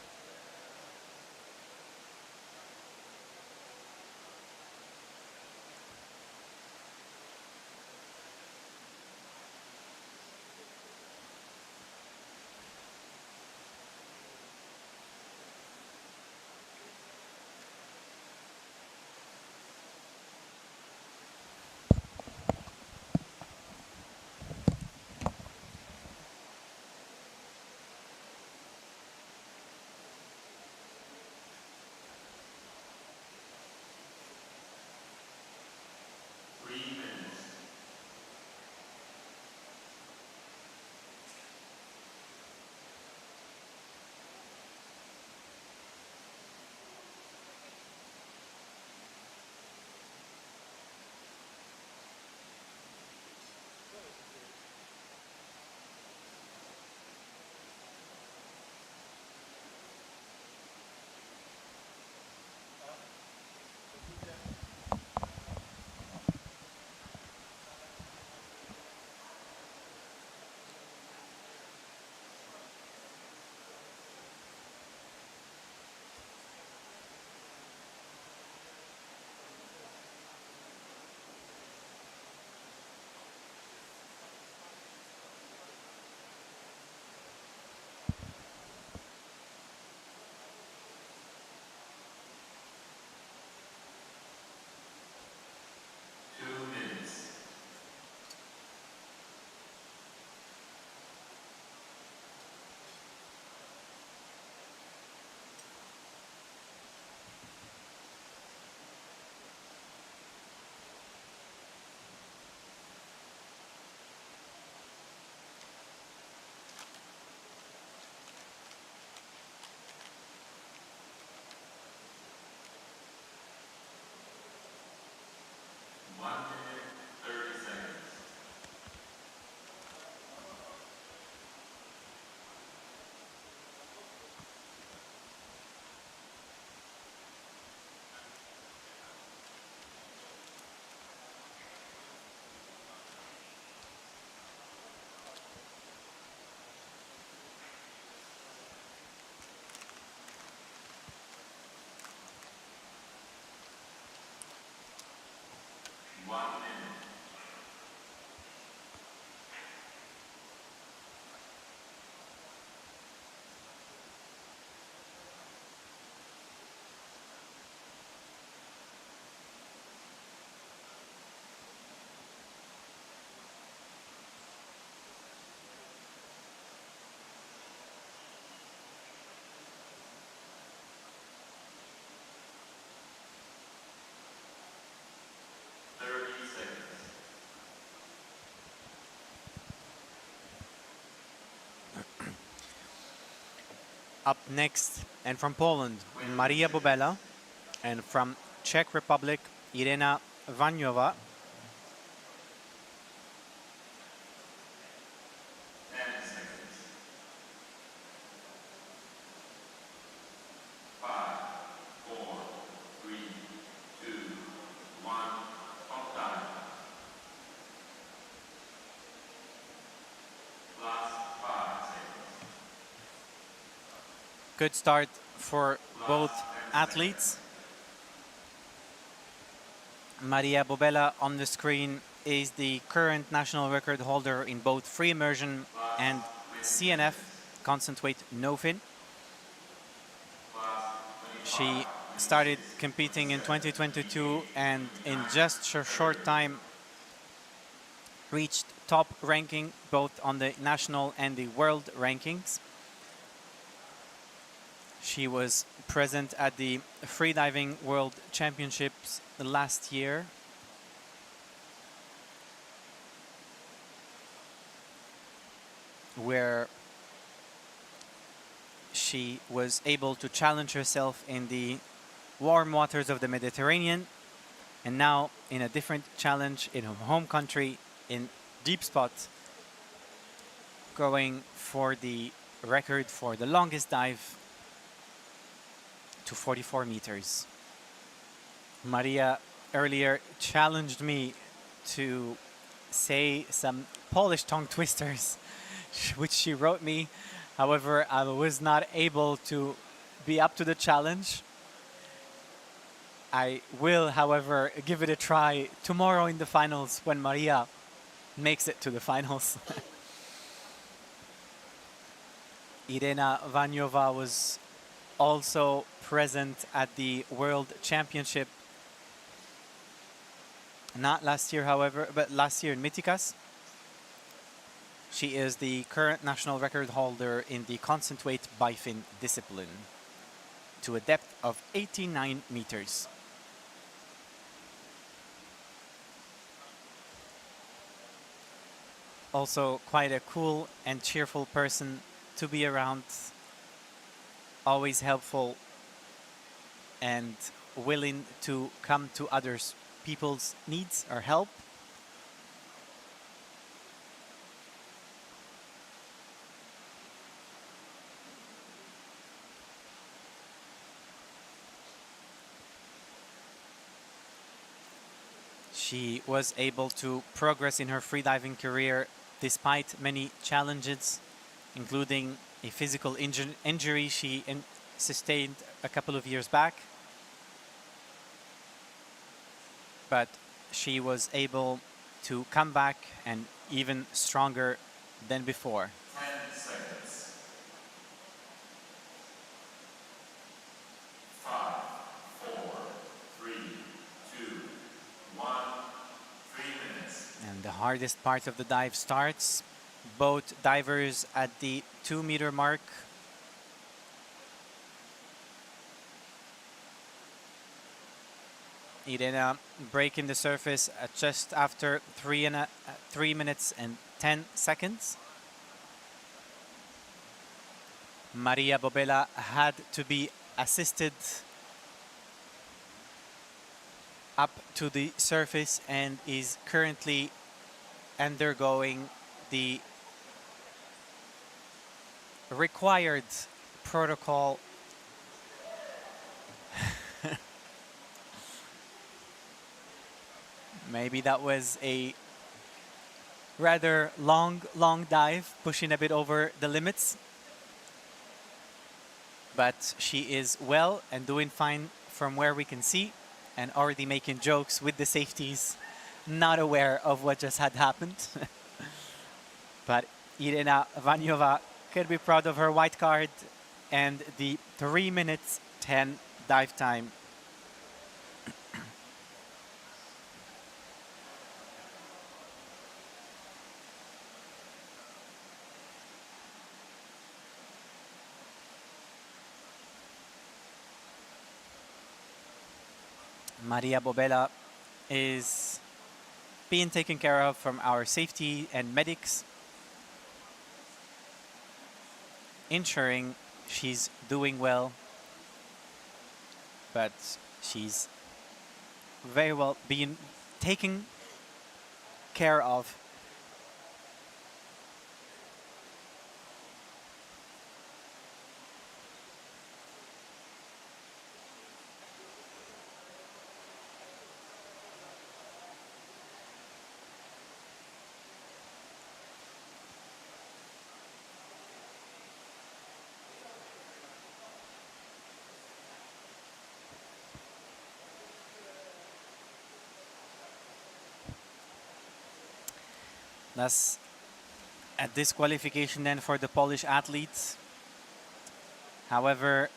1 minute. Up next, and from Poland, Maria Bobela, and from Czech Republic, Irena Vanyova. 10 seconds. 5, 4, 3, 2, 1. Stop time. Last 5 seconds. Good start for both athletes. Maria Bobela on the screen is the current national record holder in both free immersion and CNF, constant weight no fin. She started competing in 2022 and in just a short time reached top ranking both on the national and the world rankings. She was present at the freediving World Championships last year. Where she was able to challenge herself in the warm waters of the Mediterranean, and now in a different challenge in her home country in Deepspot, going for the record for the longest dive to 44 meters. Maria earlier challenged me to say some Polish tongue twisters, which she wrote me. However, I was not able to be up to the challenge. I will, however, give it a try tomorrow in the finals when Maria makes it to the finals. Irena Vanyova was also present at the World Championship. Not last year, however, but last year in Mytikas. She is the current national record holder in the constant weight bifin discipline to a depth of 89 meters. Also quite a cool and cheerful person to be around. Always helpful and willing to come to others' people's needs or help. She was able to progress in her freediving career despite many challenges, including a physical injury she sustained a couple of years back. But she was able to come back and even stronger than before. 10 seconds. 5, 4, 3, 2, 1. 3 minutes. And the hardest part of the dive starts. Both divers at the 2-meter mark. Irena breaking the surface at just after 3 minutes and 10 seconds. Maria Bobela had to be assisted up to the surface and is currently undergoing the required protocol. Maybe that was a rather long dive, pushing a bit over the limits. But she is well and doing fine from where we can see, and already making jokes with the safeties not aware of what just had happened. But Irina Vanyova could be proud of her white card and the 3 minutes 10 dive time. Maria Bobella is being taken care of from our safety and medics, ensuring she's doing well, but she's very well being taken care of. Thus, a disqualification then for the Polish athletes. However,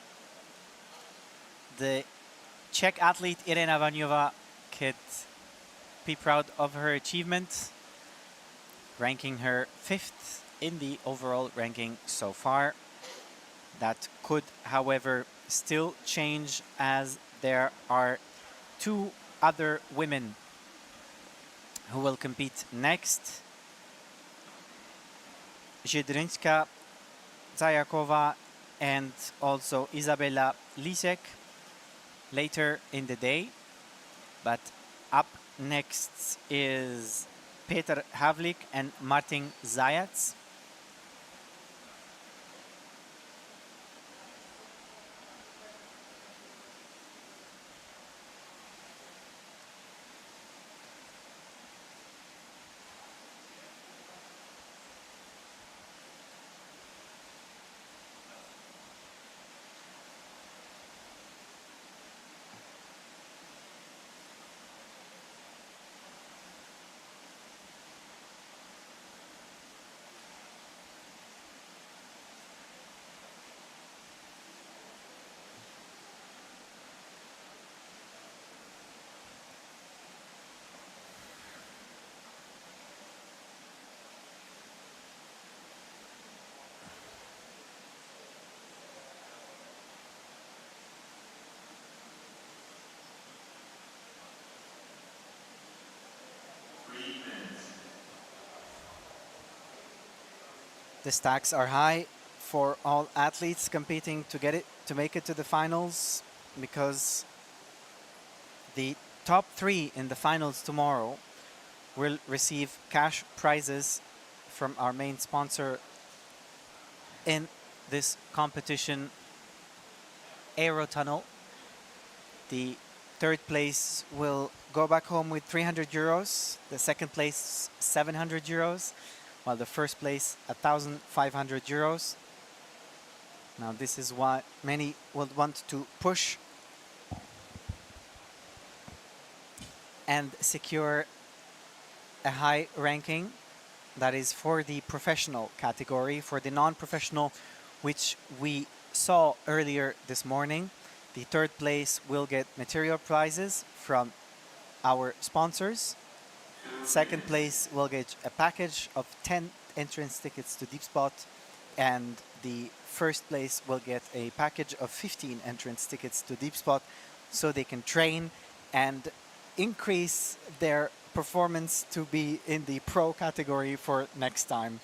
the Czech athlete Irina Vanyova could be proud of her achievement, ranking her 5th in the overall ranking so far. That could, however, still change as there are 2 other women who will compete next. Zydrynska Zajakova and also Izabela Lisek later in the day. But up next is Peter Havlik and Martin Zajac. The stakes are high for all athletes competing to make it to the finals, because the top 3 in the finals tomorrow will receive cash prizes from our main sponsor in this competition, Aerotunnel. The 3rd place will go back home with 300 euros, the 2nd place 700 euros, while the 1st place 1,500 euros. Now this is what many will want to push and secure a high ranking. That is for the professional category. For the non-professional, which we saw earlier this morning, the 3rd place will get material prizes from our sponsors. 2nd place will get a package of 10 entrance tickets to Deepspot, and the 1st place will get a package of 15 entrance tickets to Deepspot, so they can train and increase their performance to be in the pro category for next time.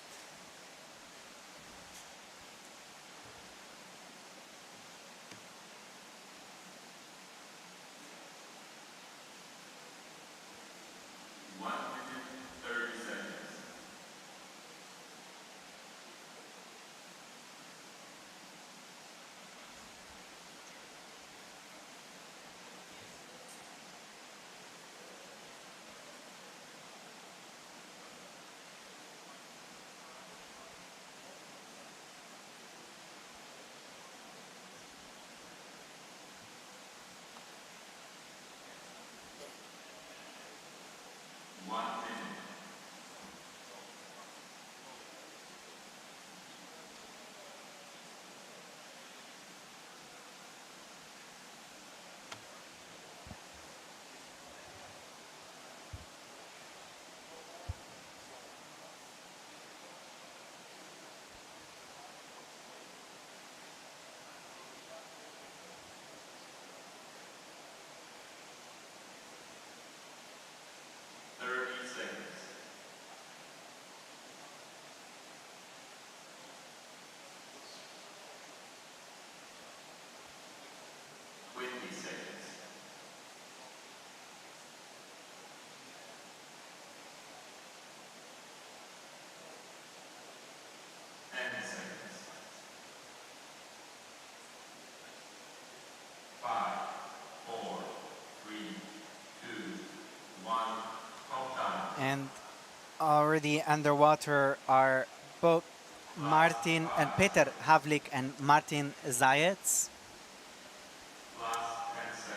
And already underwater are both Martin and Peter Havlik and Martin Zajec.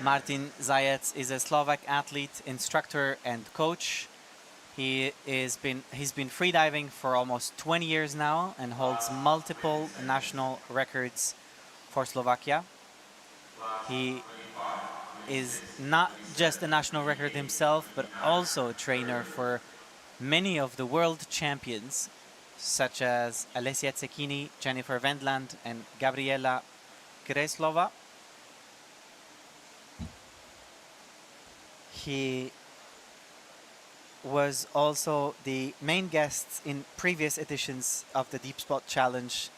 Martin Zajec is a Slovak athlete, instructor, and coach. He's been freediving for almost 20 years now and holds multiple national records for Slovakia. He is not just a national record himself, but also a trainer for many of the world champions, such as Alessia Cecchini, Jennifer Wendland, and Gabriela Kreslova. He was also the main guest in previous editions of the Deepspot Challenge,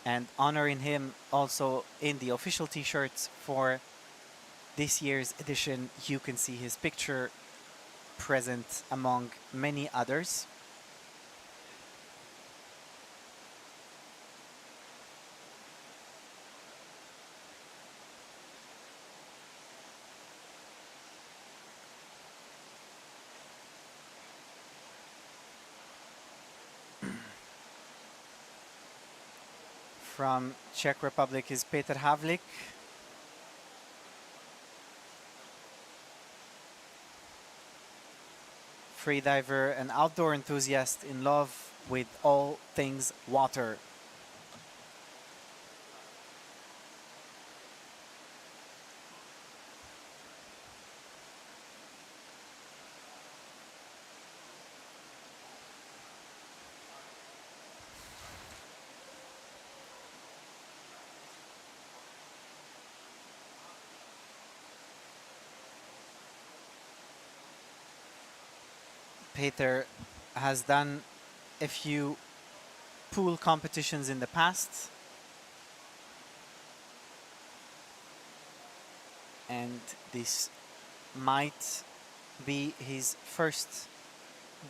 and honoring him also in the official t-shirts for this year's edition. You can see his picture present among many others. From Czech Republic is Peter Havlik. Freediver, an outdoor enthusiast in love with all things water. Peter has done a few pool competitions in the past, and this might be his first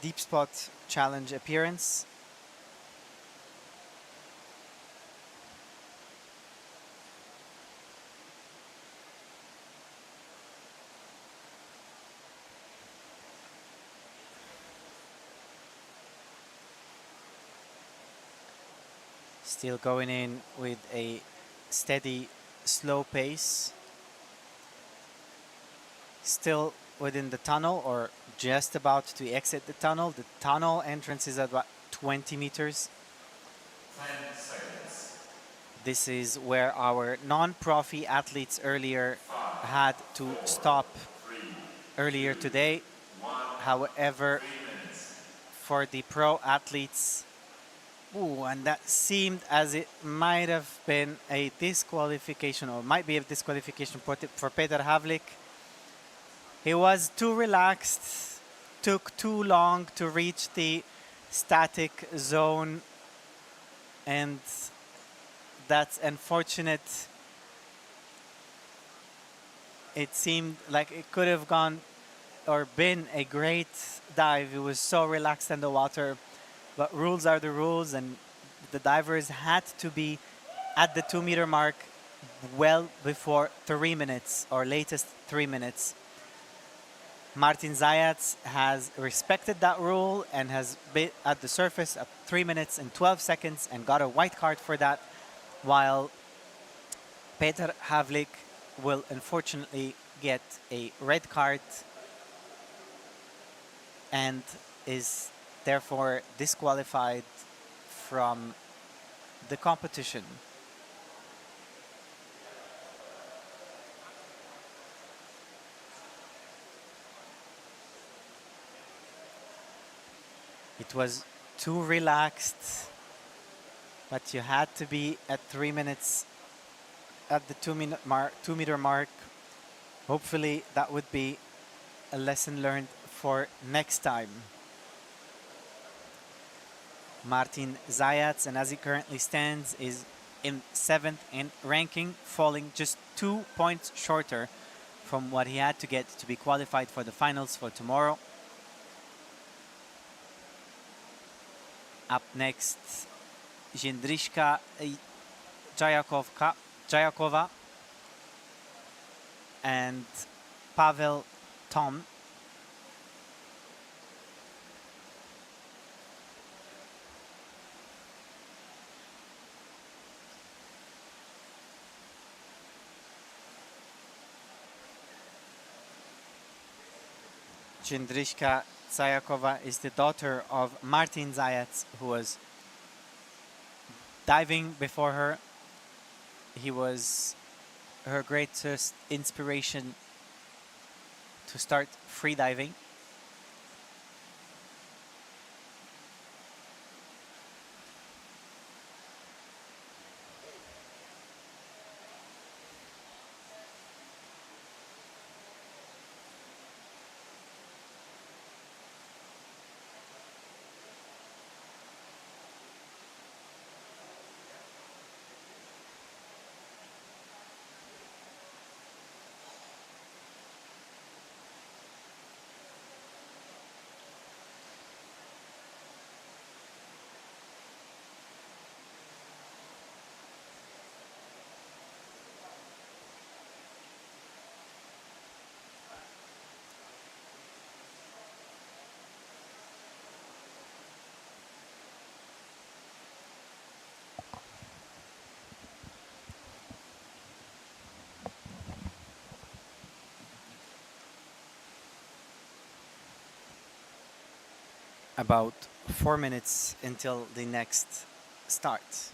Deepspot Challenge appearance. Still going in with a steady, slow pace. Still within the tunnel, or just about to exit the tunnel. The tunnel entrance is at about 20 meters. 10 seconds. This is where our non-profi athletes earlier had to stop earlier today. However, for the pro athletes, and that seemed as it might have been a disqualification, or might be a disqualification for Peter Havlik. He was too relaxed, took too long to reach the static zone, and that's unfortunate. It seemed like it could have gone or been a great dive. He was so relaxed in the water. But rules are the rules, and the divers had to be at the 2 meter mark well before 3 minutes, or latest 3 minutes. Martin Zajec has respected that rule and has been at the surface at 3 minutes and 12 seconds and got a white card for that, while Peter Havlik will unfortunately get a red card and is therefore disqualified from the competition. It was too relaxed, but you had to be at 3 minutes at the 2 meter mark. Hopefully that would be a lesson learned for next time. Martin Zajec, and as he currently stands, is in 7th in ranking, falling just 2 points shorter from what he had to get to be qualified for the finals for tomorrow. Up next, Jędryszka Jajakova and Pavl Tom. Jędryśka Zajakowa is the daughter of Martin Zajac, who was diving before her. He was her greatest inspiration to start freediving. About 4 minutes until the next start.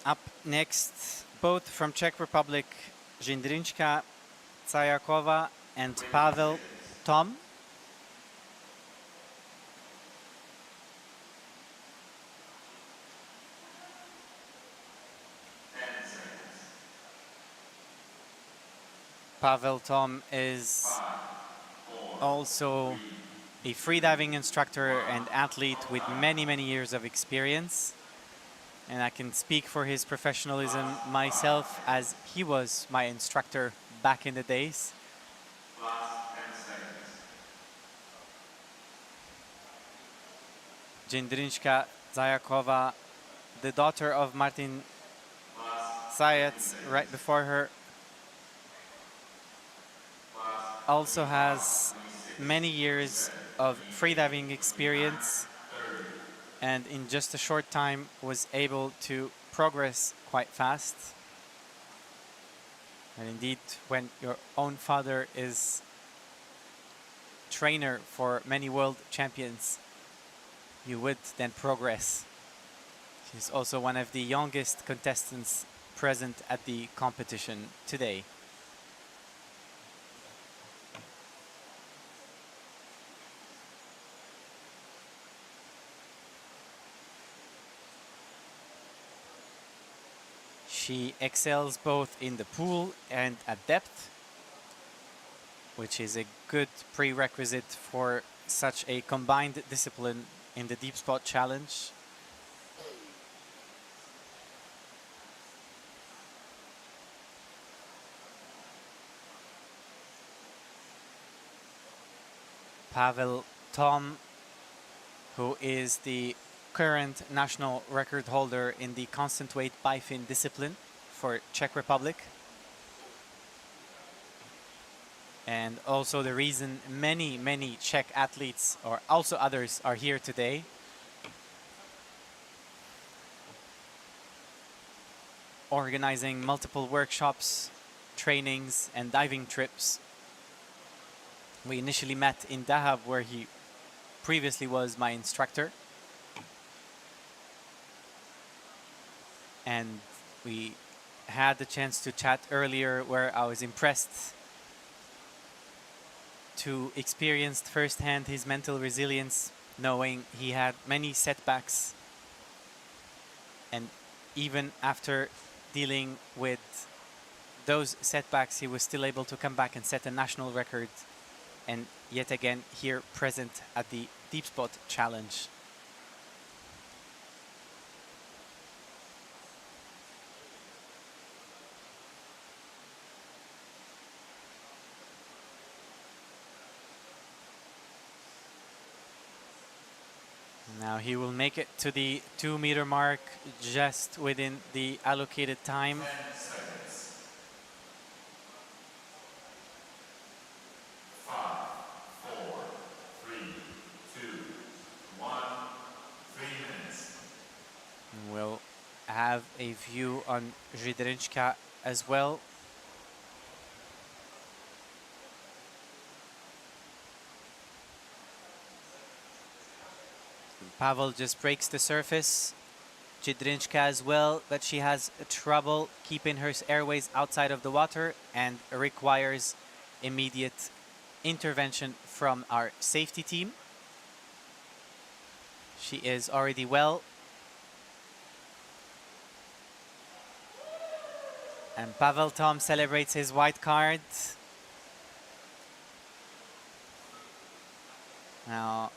Up next, both from Czech Republic, Jędryśka Zajakowa and Pavl Tom. Pavl Tom is also a freediving instructor and athlete with many, many years of experience. And I can speak for his professionalism myself, as he was my instructor back in the days. Jędrynska Zajakova, the daughter of Martin Zayats, right before her, also has many years of freediving experience and in just a short time was able to progress quite fast. And indeed, when your own father is trainer for many world champions, you would then progress. She's also one of the youngest contestants present at the competition today. She excels both in the pool and at depth, which is a good prerequisite for such a combined discipline in the Deepspot challenge. Pavl Tom, who is the current national record holder in the constant weight bifin discipline for Czech Republic. And also the reason many Czech athletes, or also others, are here today. Organizing multiple workshops, trainings, and diving trips. We initially met in Dahab, where he previously was my instructor. And we had the chance to chat earlier, where I was impressed to experience firsthand his mental resilience, knowing he had many setbacks. And even after dealing with those setbacks, he was still able to come back and set a national record. And yet again, here present at the Deepspot challenge. Now he will make it to the 2-meter mark just within the allocated time. 10 seconds. 5, 4, 3, 2, 1. 3 minutes. We'll have a view on Jędrynska as well. Pavl just breaks the surface. Jędrynska as well, but she has trouble keeping her airways outside of the water and requires immediate intervention from our safety team. She is already well. And Pavl Tom celebrates his white card. Now,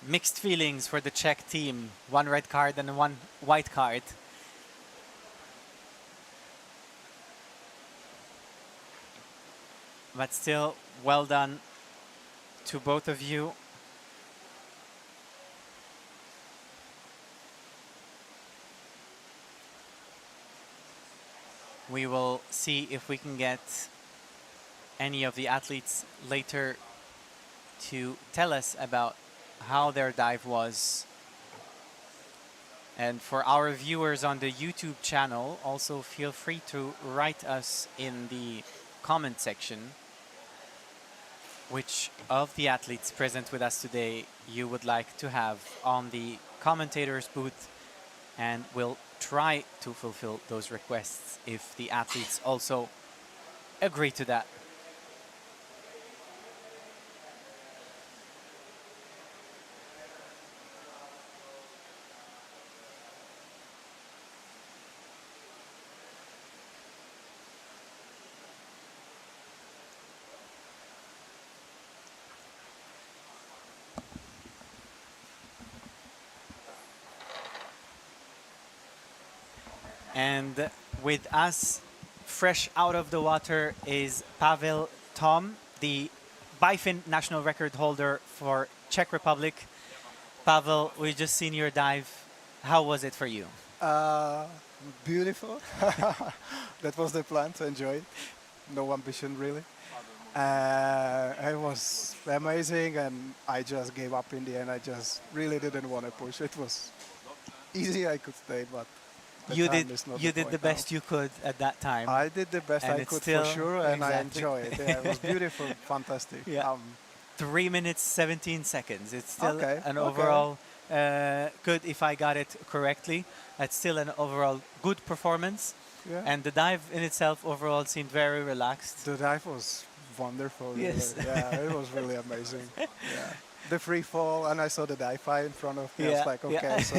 mixed feelings for the Czech team. 1 red card and 1 white card. But still, well done to both of you. We will see if we can get any of the athletes later to tell us about how their dive was. And for our viewers on the YouTube channel, also feel free to write us in the comment section which of the athletes present with us today you would like to have on the commentators booth, and we'll try to fulfill those requests if the athletes also agree to that. And with us, fresh out of the water, is Pavl Tom, the bifin national record holder for Czech Republic. Pavl, we just seen your dive. How was it for you? Beautiful. That was the plan, to enjoy it. No ambition really. It was amazing, and I just gave up in the end. I just really didn't want to push. It was easy, I could stay, but the You time did is not you the did the point now. best you could at that time. I did the best And I it's could still- for sure, and I exactly. enjoy it. Yeah, it was beautiful, fantastic. Yeah. 3 minutes 17 seconds. It's still Okay, an okay. overall good, if I got it correctly. That's still an overall good performance. Yeah. And the dive in itself overall seemed very relaxed. The dive was wonderful. Really. Yes. Yeah, it was really amazing. Yeah. The free fall, and I saw the dive in front of me. I Yeah, was like, yeah. okay, so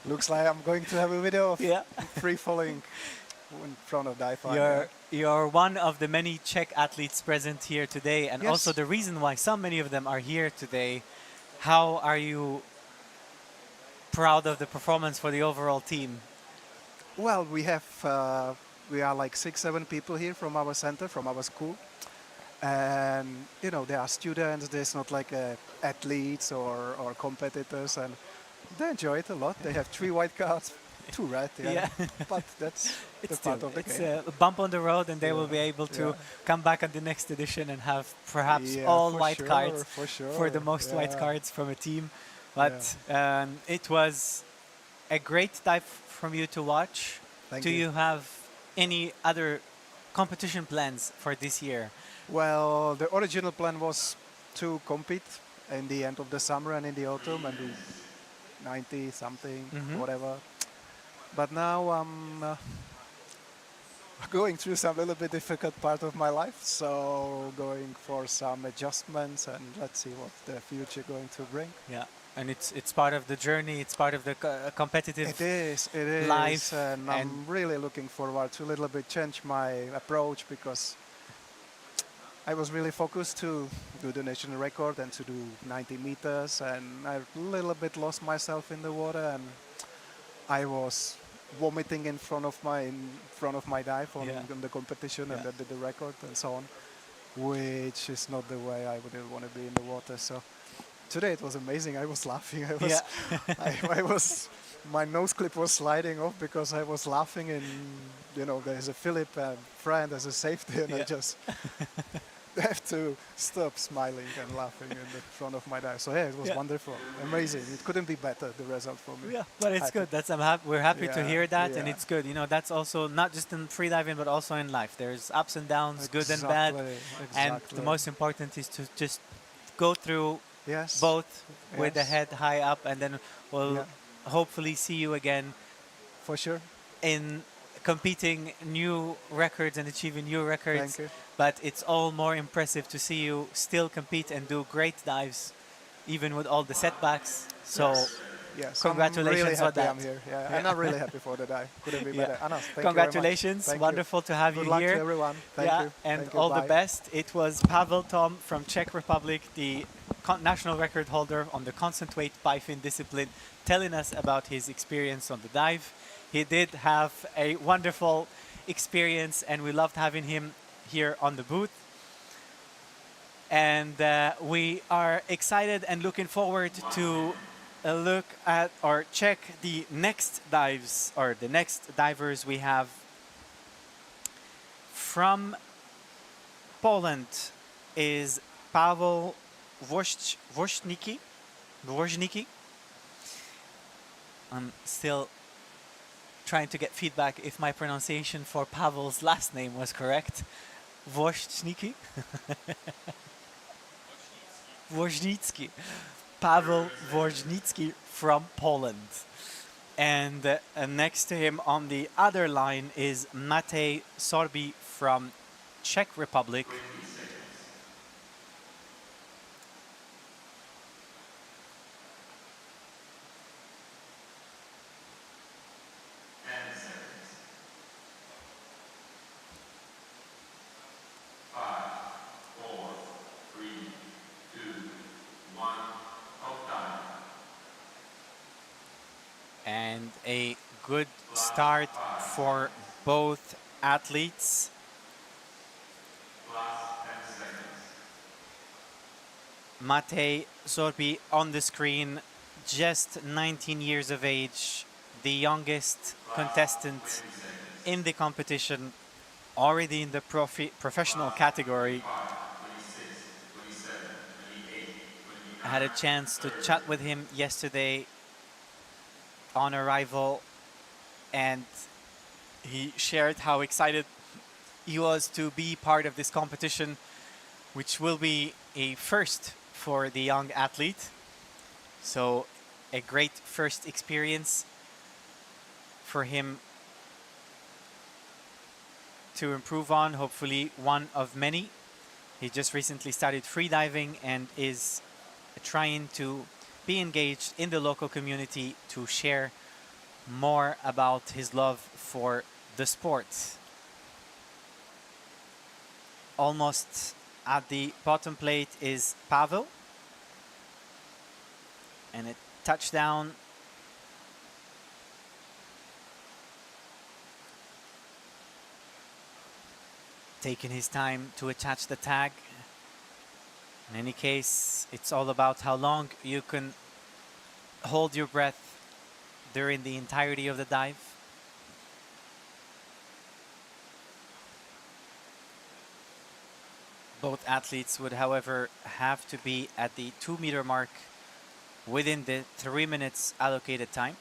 looks like I'm going to have a video of Yeah. free falling in front of dive. You're one of the many Czech athletes present here today, and Yes. also the reason why so many of them are here today. How are you proud of the performance for the overall team? Well, we are like 6-7 people here from our center, from our school, and there are students. There's not like athletes or competitors, and they enjoy it a lot. They have 3 white cards, 2 red, Yeah. but that's It's the part of the it's game. a bump on the road, and they will Yeah, be able to yeah. come back at the next edition and have perhaps Yeah, all for white sure, cards for the most white yeah. cards from a team. But it was a great dive from you to watch. Thank Do you. you have any other competition plans for this year? Well, the original plan was to compete in the end of the summer and in the autumn and do 90 something, Mhm. whatever. But now I'm going through some little bit difficult part of my life, so going for some adjustments, and let's see what the future going to bring. Yeah, and it's part of the journey. It's part of the competitive. It is, life and and- I'm really looking forward to a little bit change my approach, because I was really focused to do the national record and to do 90 meters, and I a little bit lost myself in the water, and I was vomiting in front of my dive on, Yeah. on the competition, Yeah. and that did the record and so on, which is not the way I would want to be in the water. So today it was amazing. I was laughing. I was, I was, my nose clip was sliding off because I was laughing, and there's a Philip friend as a safety, and I Yeah. just have to stop smiling and laughing in the front of my dive. So yeah, it was Yeah. wonderful, amazing. It couldn't be better, the result for me. Yeah, but it's Happy. good. We're happy to Yeah, hear that, and yeah. it's good. That's also not just in freediving, but also in life. There's ups and downs, good and bad, and the Exactly. most important is to just go through Yes. both with the Yes. head high up, and then we'll Yeah. hopefully see you again For sure. in competing new records and achieving new records. Thank you. But it's all more impressive to see you still compete and do great dives, even with all the setbacks. So Yes. Congratulations I'm really for happy that. I'm here. Yeah, and I'm really happy for the dive. Couldn't be Yeah. better. Anas, thank congratulations, you very much. wonderful to have Good you luck here. to everyone. Thank yeah, you. and Thank you. all the Bye. best. It was Pavl Tom from Czech Republic, the national record holder on the constant weight bifin discipline, telling us about his experience on the dive. He did have a wonderful experience, and we loved having him here on the booth. And we are excited and looking forward to look at or check the next dives, or the next divers we have. From Poland is Pavl Wojcicki. I'm still trying to get feedback if my pronunciation for Pavl's last name was correct. Wojcicki. Wojcicki. Pavl Wojcicki from Poland. And next to him on the other line is Matej Sorbi from Czech Republic. And a good start for both athletes. Matej Sorbi on the screen, just 19 years of age, the youngest contestant in the competition, already in the professional category. I had a chance to chat with him yesterday on arrival, and he shared how excited he was to be part of this competition, which will be a first for the young athlete. So a great first experience for him to improve on, hopefully one of many. He just recently started freediving and is trying to be engaged in the local community to share more about his love for the sport. Almost at the bottom plate is Pavl, and a touchdown. Taking his time to attach the tag. In any case, it's all about how long you can hold your breath during the entirety of the dive. Both athletes would, however, have to be at the 2-meter mark within the 3 minutes allocated time.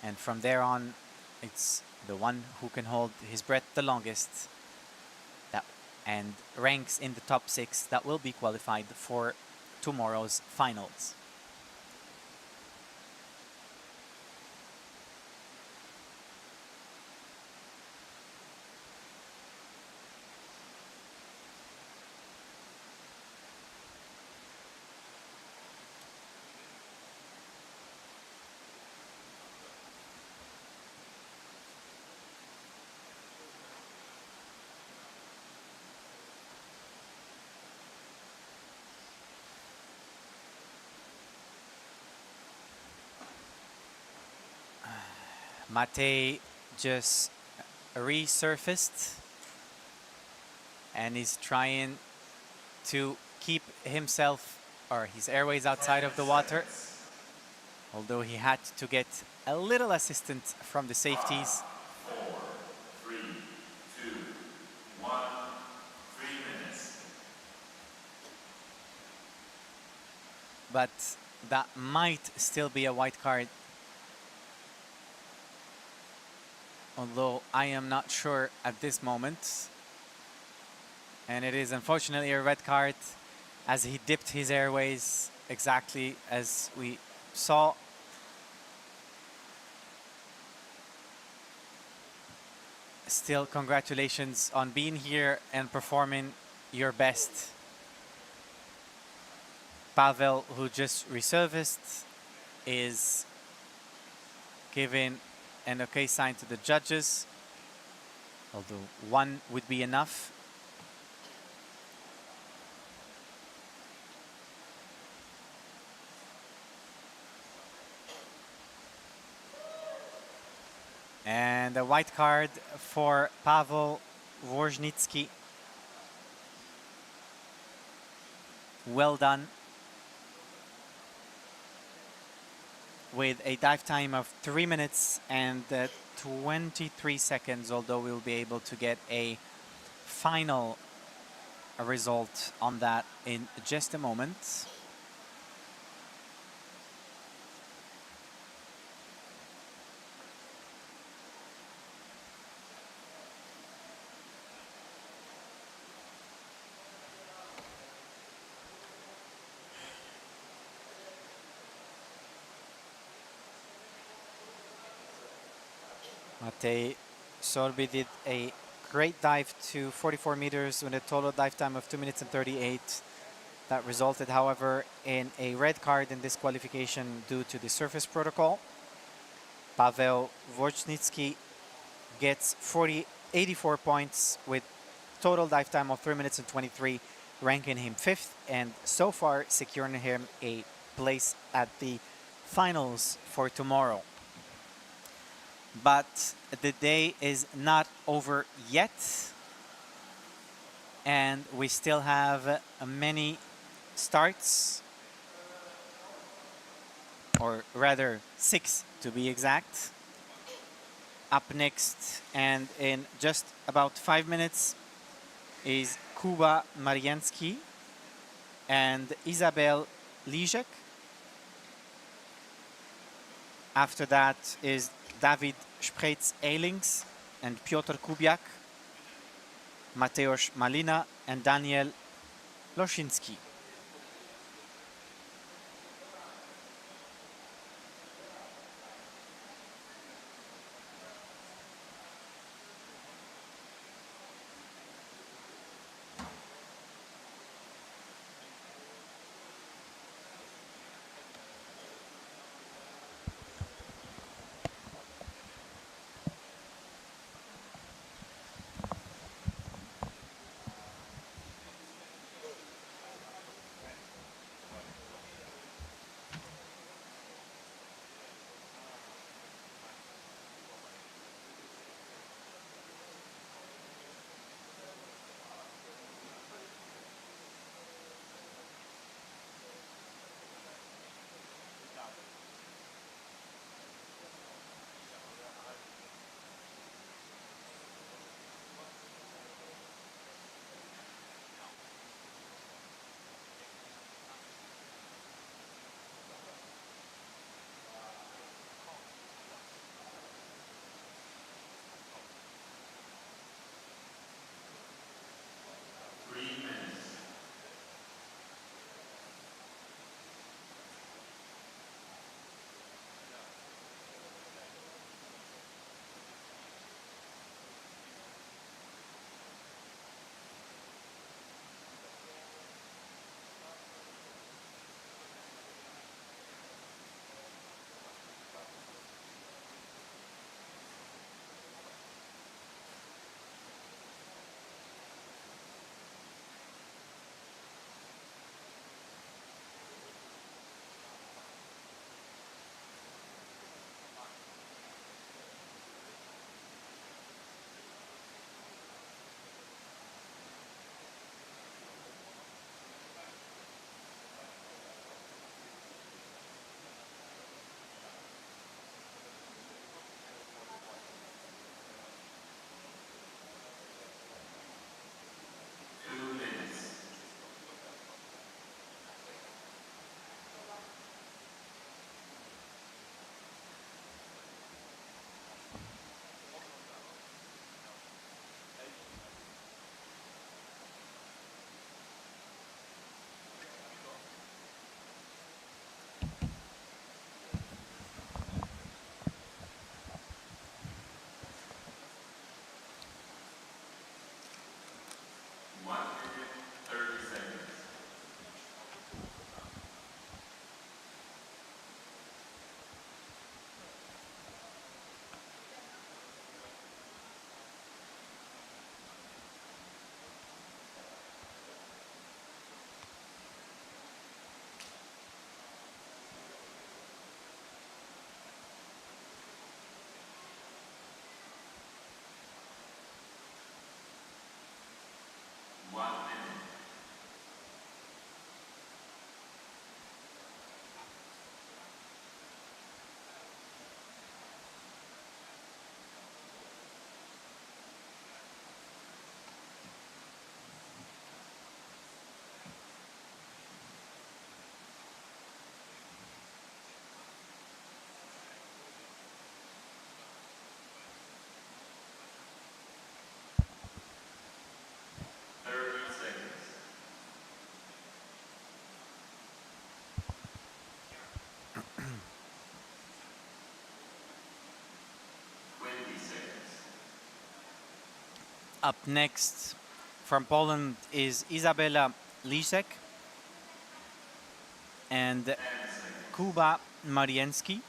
And from there on, it's the one who can hold his breath the longest and ranks in the top 6 that will be qualified for tomorrow's finals. Matej just resurfaced and is trying to keep himself or his airways outside of the water, although he had to get a little assistance from the safeties. 4, 3, 2, 1, 3 minutes. But that might still be a white card, although I am not sure at this moment. And it is unfortunately a red card, as he dipped his airways exactly as we saw. Still, congratulations on being here and performing your best. Pavl, who just resurfaced, is giving an okay sign to the judges, although 1 would be enough. And a white card for Pavl Woźnicki. Well done. With a dive time of 3 minutes and 23 seconds, although we'll be able to get a final result on that in just a moment. Matej Sorbi did a great dive to 44 meters with a total dive time of 2 minutes and 38. That resulted, however, in a red card in this qualification due to the surface protocol. Pavl Woźnicki gets 84 points with total dive time of 3 minutes and 23, ranking him 5th and so far securing him a place at the finals for tomorrow. but the day is not over yet, and we still have many starts, or rather 6 to be exact. Up next, and in just about 5 minutes, is Kuba Mariansky and Isabel Lijek. After that is David Spreitz-Eilings and Piotr Kubiak, Mateusz Malina and Daniel Loszinski. Up next from Poland is Izabela Lisek and Kuba Mariansky.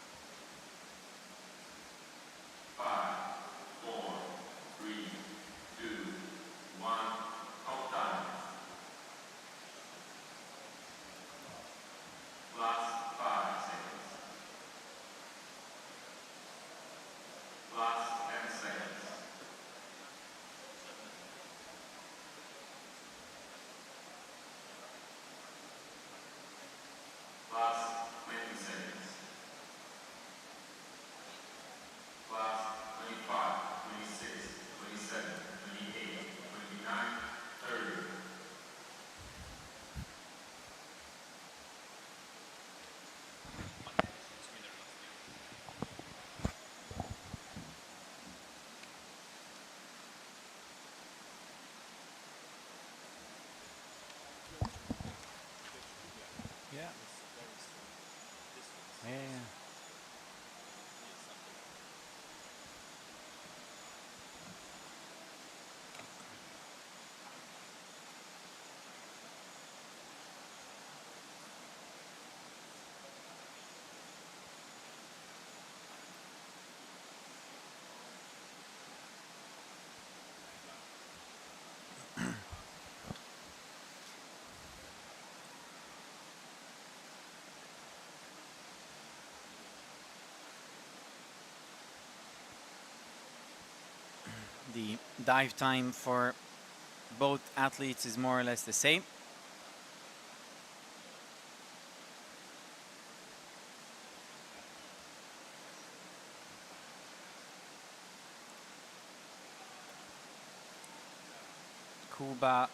dive time for both athletes is more or less the same. Kuba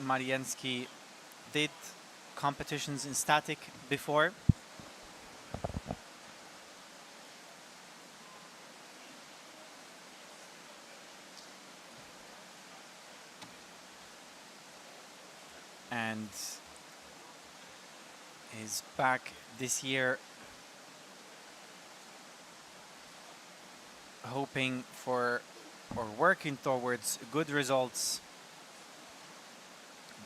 Mariański did competitions in static before. And is back this year hoping for or working towards good results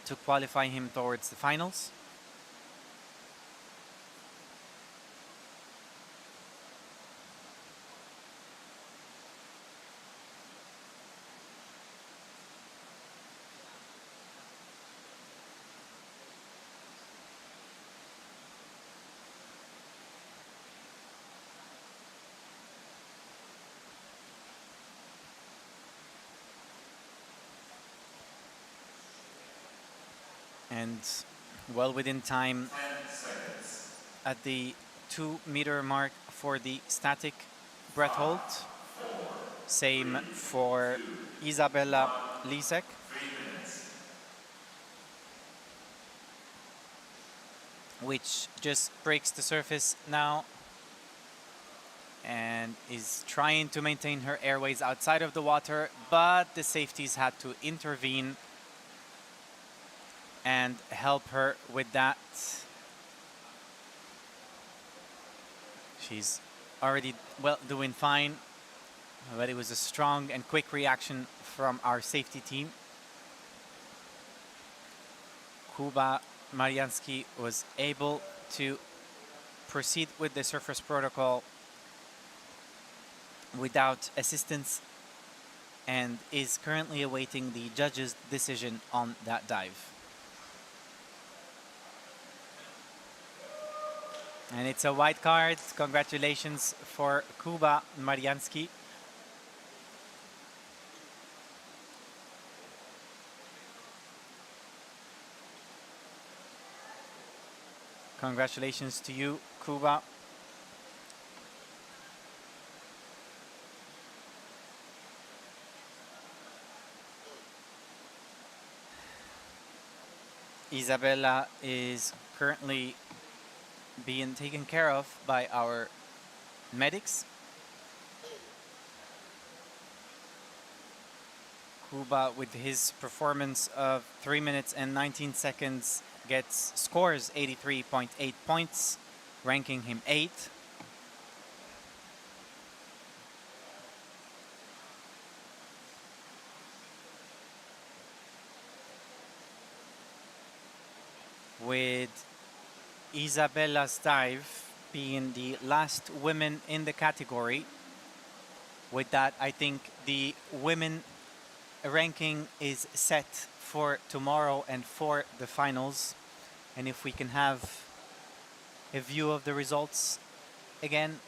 to qualify him towards the finals. And well within time at the 2-meter mark for the static breath hold. Same for Izabela Lisek. Which just breaks the surface now and is trying to maintain her airways outside of the water, but the safeties had to intervene and help her with that. She's already doing fine, but it was a strong and quick reaction from our safety team. Kuba Mariański was able to proceed with the surface protocol without assistance and is currently awaiting the judge's decision on that dive. And it's a white card. Congratulations for Kuba Mariański. Congratulations to you, Kuba. Isabella is currently being taken care of by our medics. Kuba, with his performance of 3 minutes and 19 seconds, scores 83.8 points, ranking him 8th. With Isabella's dive being the last women in the category. With that, I think the women ranking is set for tomorrow and for the finals. And if we can have a view of the results again.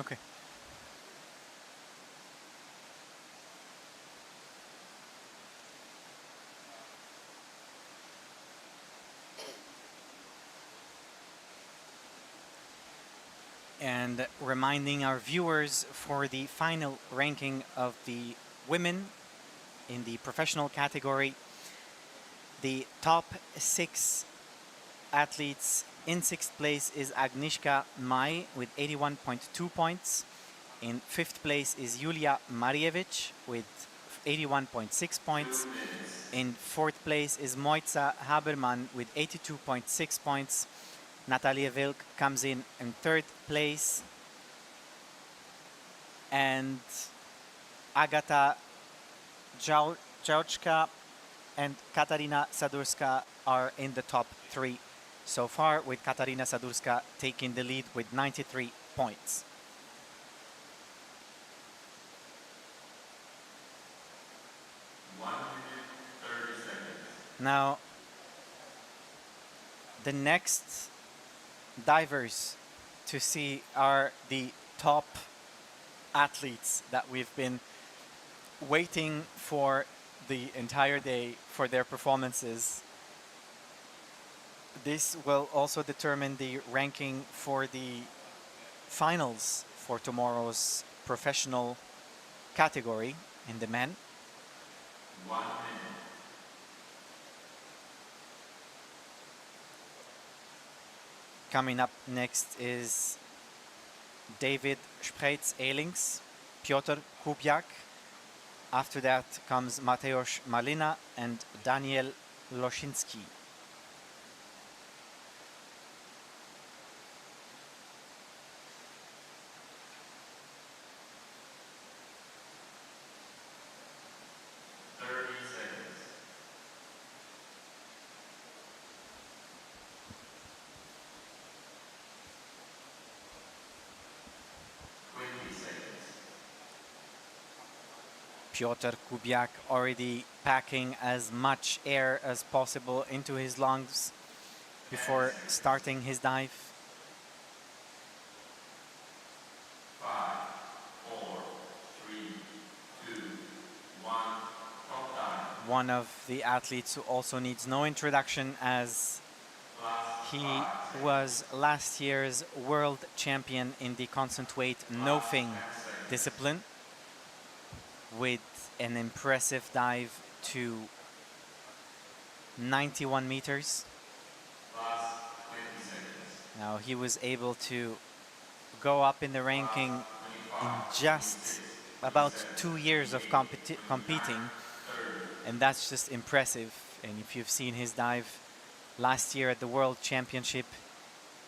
Okay. And reminding our viewers for the final ranking of the women in the professional category, the top 6 athletes. In 6th place is Agnieszka Maj with 81.2 points. In 5th place is Julia Marievich with 81.6 points. In 4th place is Mojca Habermann with 82.6 points. Natalia Wilk comes in 3rd place. And Agata Jauczka and Katarina Sadurska are in the top 3 so far, with Katarina Sadurska taking the lead with 93 points. Now, the next divers to see are the top athletes that we've been waiting for the entire day for their performances. This will also determine the ranking for the finals for tomorrow's professional category in the men. 1 minute. Coming up next is David Spreitz-Ehlings, Piotr Kubiak. After that comes Mateusz Malina and Daniel Loszinski. Piotr Kubiak already packing as much air as possible into his lungs before starting his dive. 5, 4, 3, 2, 1. Top dive. One of the athletes who also needs no introduction, as he was last year's world champion in the constant weight no-thing discipline, with an impressive dive to 91 meters. Now he was able to go up in the ranking in just about 2 years of competing, and that's just impressive. And if you've seen his dive last year at the World Championship,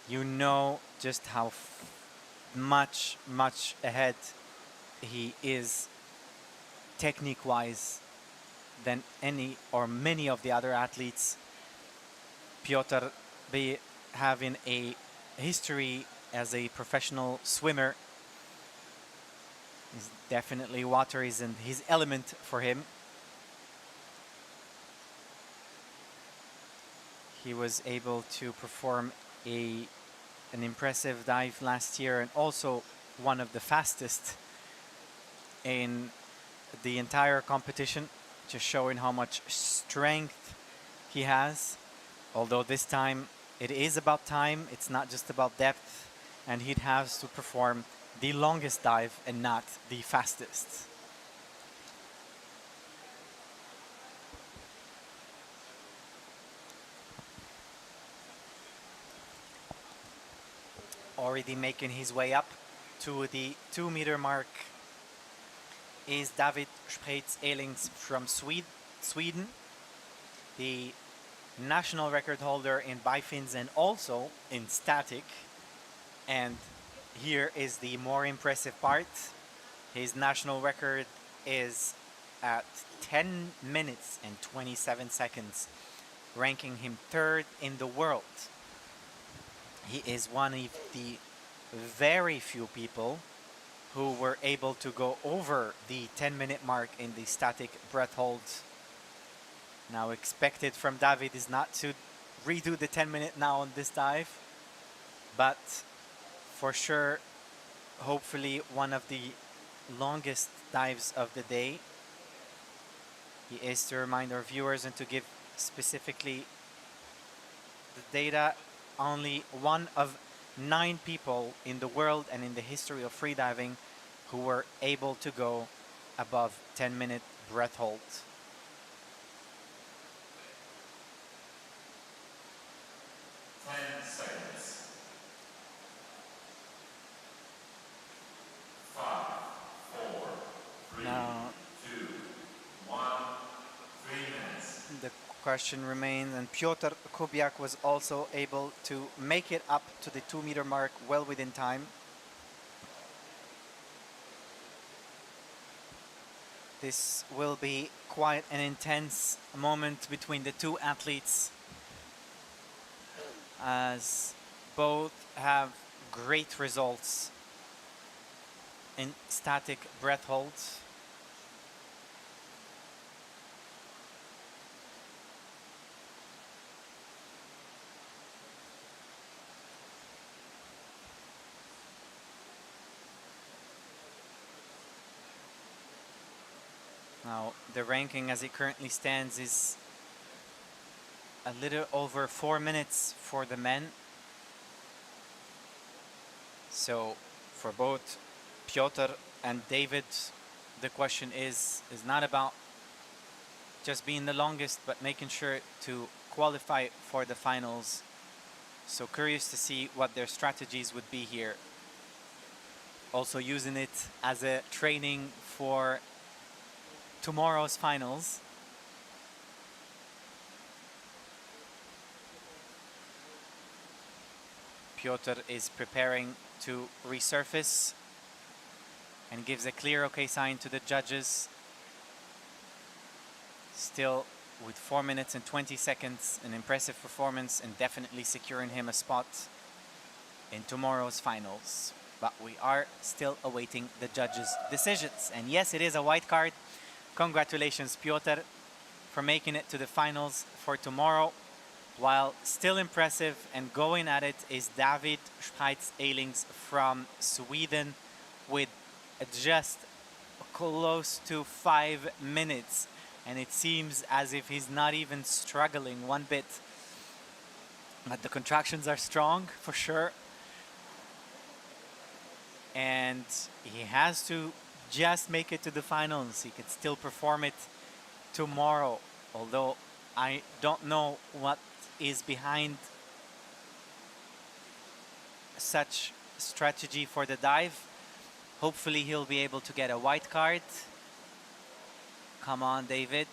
you know just how much ahead he is technique-wise than any or many of the other athletes. Piotr, having a history as a professional swimmer, is definitely water is in his element for him. He was able to perform an impressive dive last year, and also one of the fastest in the entire competition, just showing how much strength he has. Although this time it is about time, it's not just about depth, and he has to perform the longest dive and not the fastest. Already making his way up to the 2-meter mark is David Spreitz-Ehlings from Sweden, the national record holder in bifins and also in static. And here is the more impressive part. His national record is at 10 minutes and 27 seconds, ranking him 3rd in the world. He is one of the very few people who were able to go over the 10-minute mark in the static breath hold. Now expected from David is not to redo the 10-minute now on this dive, but for sure hopefully one of the longest dives of the day. He is, to remind our viewers and to give specifically the data, only one of 9 people in the world and in the history of freediving who were able to go above 10-minute breath hold. Now, the question remains, and Piotr Kubiak was also able to make it up to the 2-meter mark well within time. This will be quite an intense moment between the two athletes, as both have great results in static breath holds. Now, the ranking as it currently stands is a little over 4 minutes for the men. So for both Piotr and David, the question is not about just being the longest, but making sure to qualify for the finals. So curious to see what their strategies would be here. Also using it as a training for tomorrow's finals. Piotr is preparing to resurface and gives a clear okay sign to the judges. Still with 4 minutes and 20 seconds, an impressive performance and definitely securing him a spot in tomorrow's finals. But we are still awaiting the judges' decisions. And yes, it is a white card. Congratulations, Piotr, for making it to the finals for tomorrow. While still impressive and going at it is David Spreiz-Ehlings from Sweden with just close to 5 minutes. And it seems as if he's not even struggling one bit. But the contractions are strong for sure. And he has to just make it to the finals. He could still perform it tomorrow, although I don't know what is behind such strategy for the dive. Hopefully he'll be able to get a white card. Come on, David.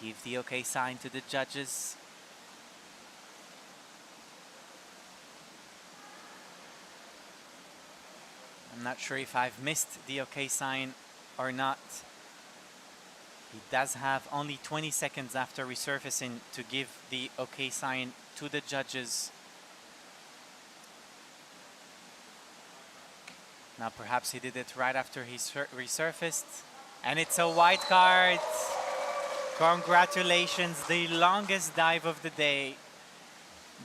Give the okay sign to the judges. I'm not sure if I've missed the okay sign or not. He does have only 20 seconds after resurfacing to give the okay sign to the judges. Now perhaps he did it right after he resurfaced. And it's a white card. Congratulations, the longest dive of the day.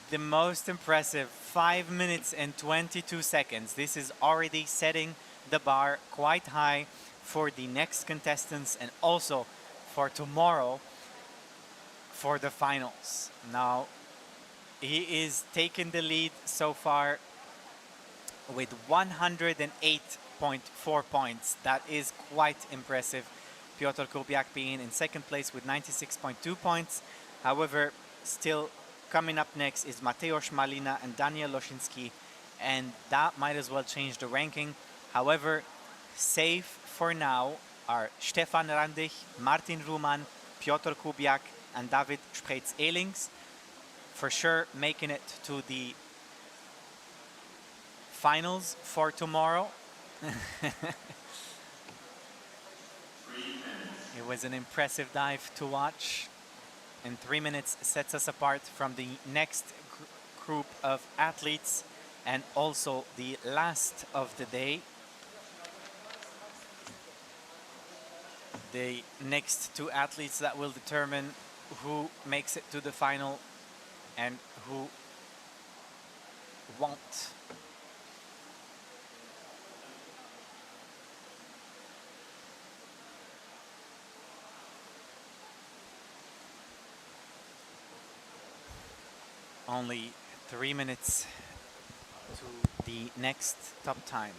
The most impressive, 5 minutes and 22 seconds. This is already setting the bar quite high for the next contestants and also for tomorrow for the finals. Now, he is taking the lead so far with 108.4 points. That is quite impressive. Piotr Kubiak being in second place with 96.2 points. However, still coming up next is Mateusz Malina and Daniel Loszinski, and that might as well change the ranking. However, safe for now are Stefan Randich, Martin Ruman, Piotr Kubiak, and David Spreiz-Ehlings. For sure making it to the finals for tomorrow. It was an impressive dive to watch. And 3 minutes sets us apart from the next group of athletes and also the last of the day. The next two athletes that will determine who makes it to the final and who won't. Only 3 minutes to the next top time.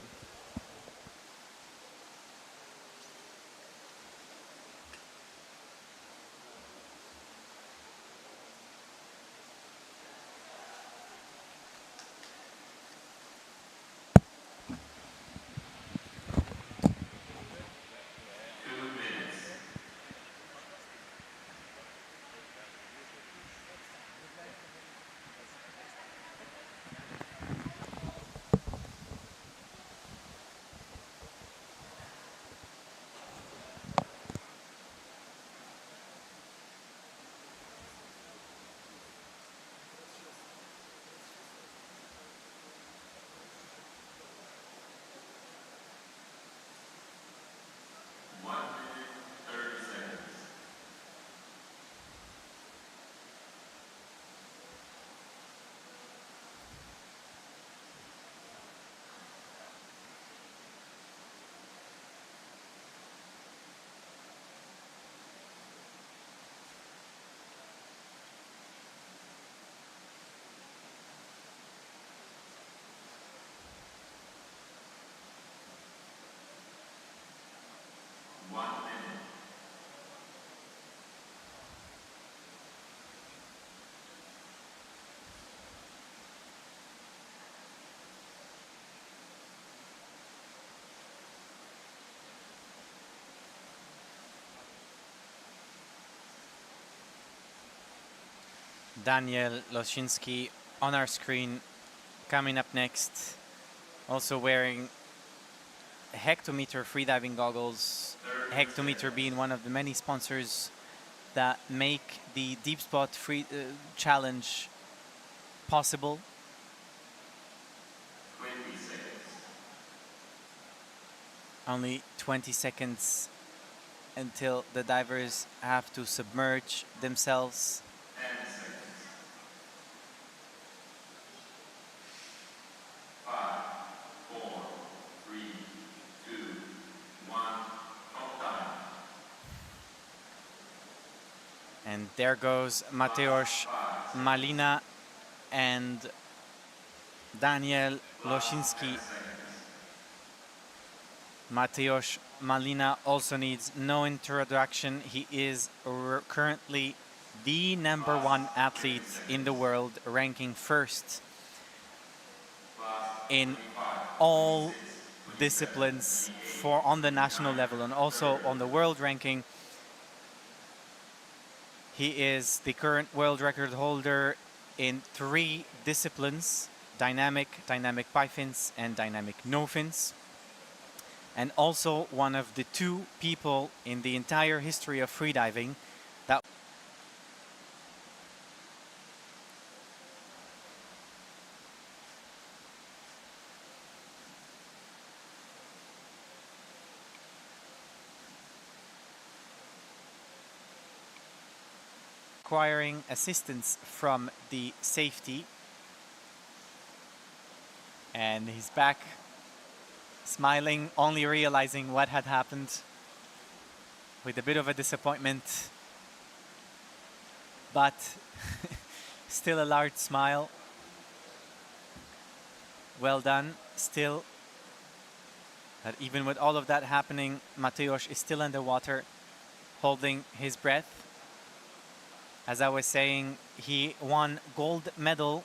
Daniel Losiński on our screen, coming up next, also wearing hectometer freediving goggles, hectometer being one of the many sponsors that make the Deepspot free challenge possible. 20 seconds. Only 20 seconds until the divers have to submerge themselves. 10 seconds. 5, 4, 3, 2, 1. Top time. And there goes Mateusz Malina and Daniel Losiński. Mateusz Malina also needs no introduction. He is currently the #1 athlete in the world, ranking first in all disciplines on the national level and also on the world ranking. He is the current world record holder in 3 disciplines: dynamic, dynamic bifins, and dynamic no fins. And also one of the 2 people in the entire history of freediving that requiring assistance from the safety. And he's back, smiling, only realizing what had happened, with a bit of a disappointment, but still a large smile. Well done. Still, that even with all of that happening, Mateusz is still underwater, holding his breath. As I was saying, he won gold medal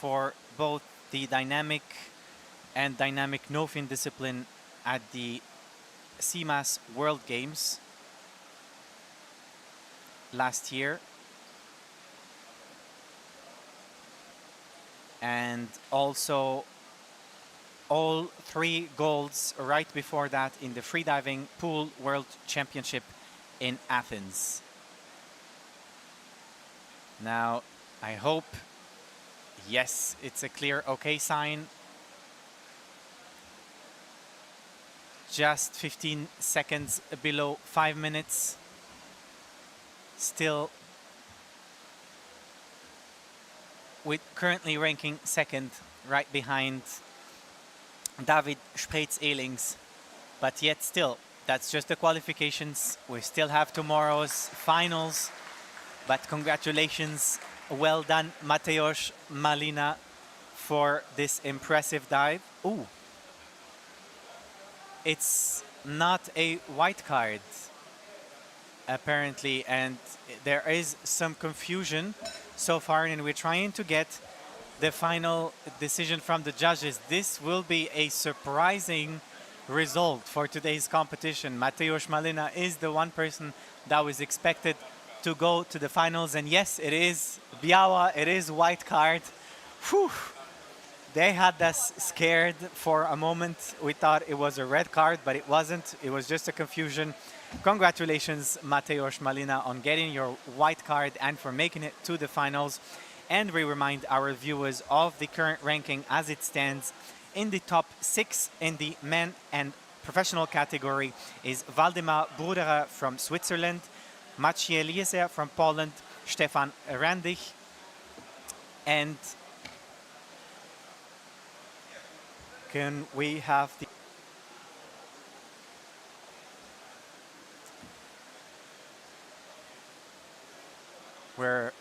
for both the dynamic and dynamic no-fin discipline at the CMAS World Games last year. And also all 3 golds right before that in the freediving pool World Championship in Athens. Now, I hope, yes, it's a clear okay sign. Just 15 seconds below 5 minutes. Still with currently ranking second, right behind David Spreitz-Ehlings. But yet still, that's just the qualifications. We still have tomorrow's finals. But congratulations, well done, Mateusz Malina, for this impressive dive. Ooh, it's not a white card, apparently, and there is some confusion so far, and we're trying to get the final decision from the judges. This will be a surprising result for today's competition. Mateusz Malina is the one person that was expected to go to the finals, and yes, it is Biała, it is white card. Whew. They had us scared for a moment. We thought it was a red card, but it wasn't. It was just a confusion. Congratulations, Mateusz Malina, on getting your white card and for making it to the finals. And we remind our viewers of the current ranking as it stands. In the top 6 in the men and professional category is Waldemar Bruderer from Switzerland, Maciej Eliezer from Poland, Stefan Randich, and can we have the where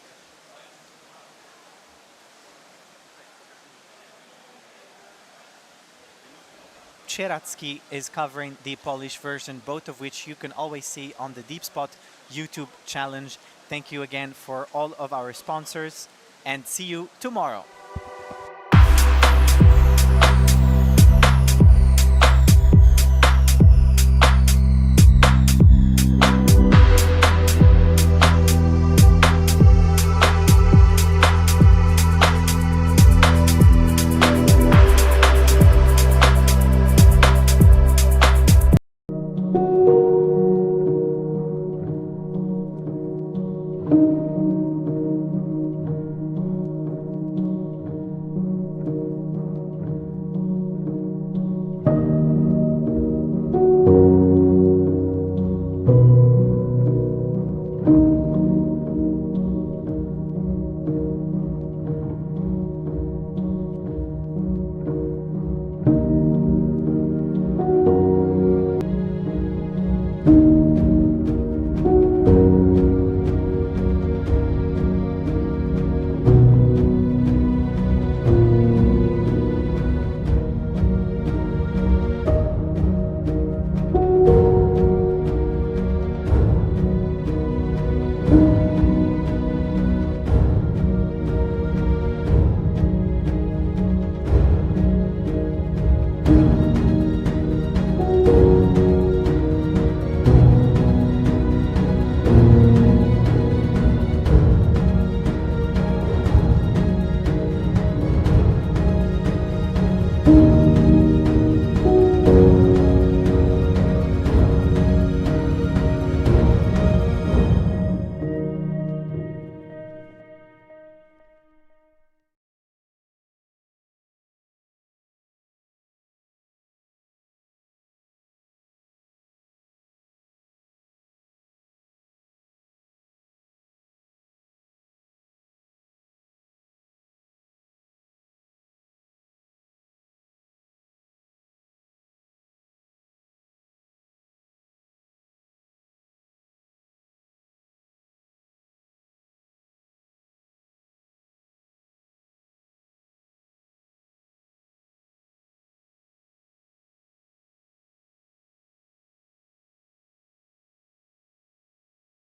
Czeracki is covering the Polish version, both of which you can always see on the Deepspot YouTube challenge. Thank you again for all of our sponsors, and see you tomorrow.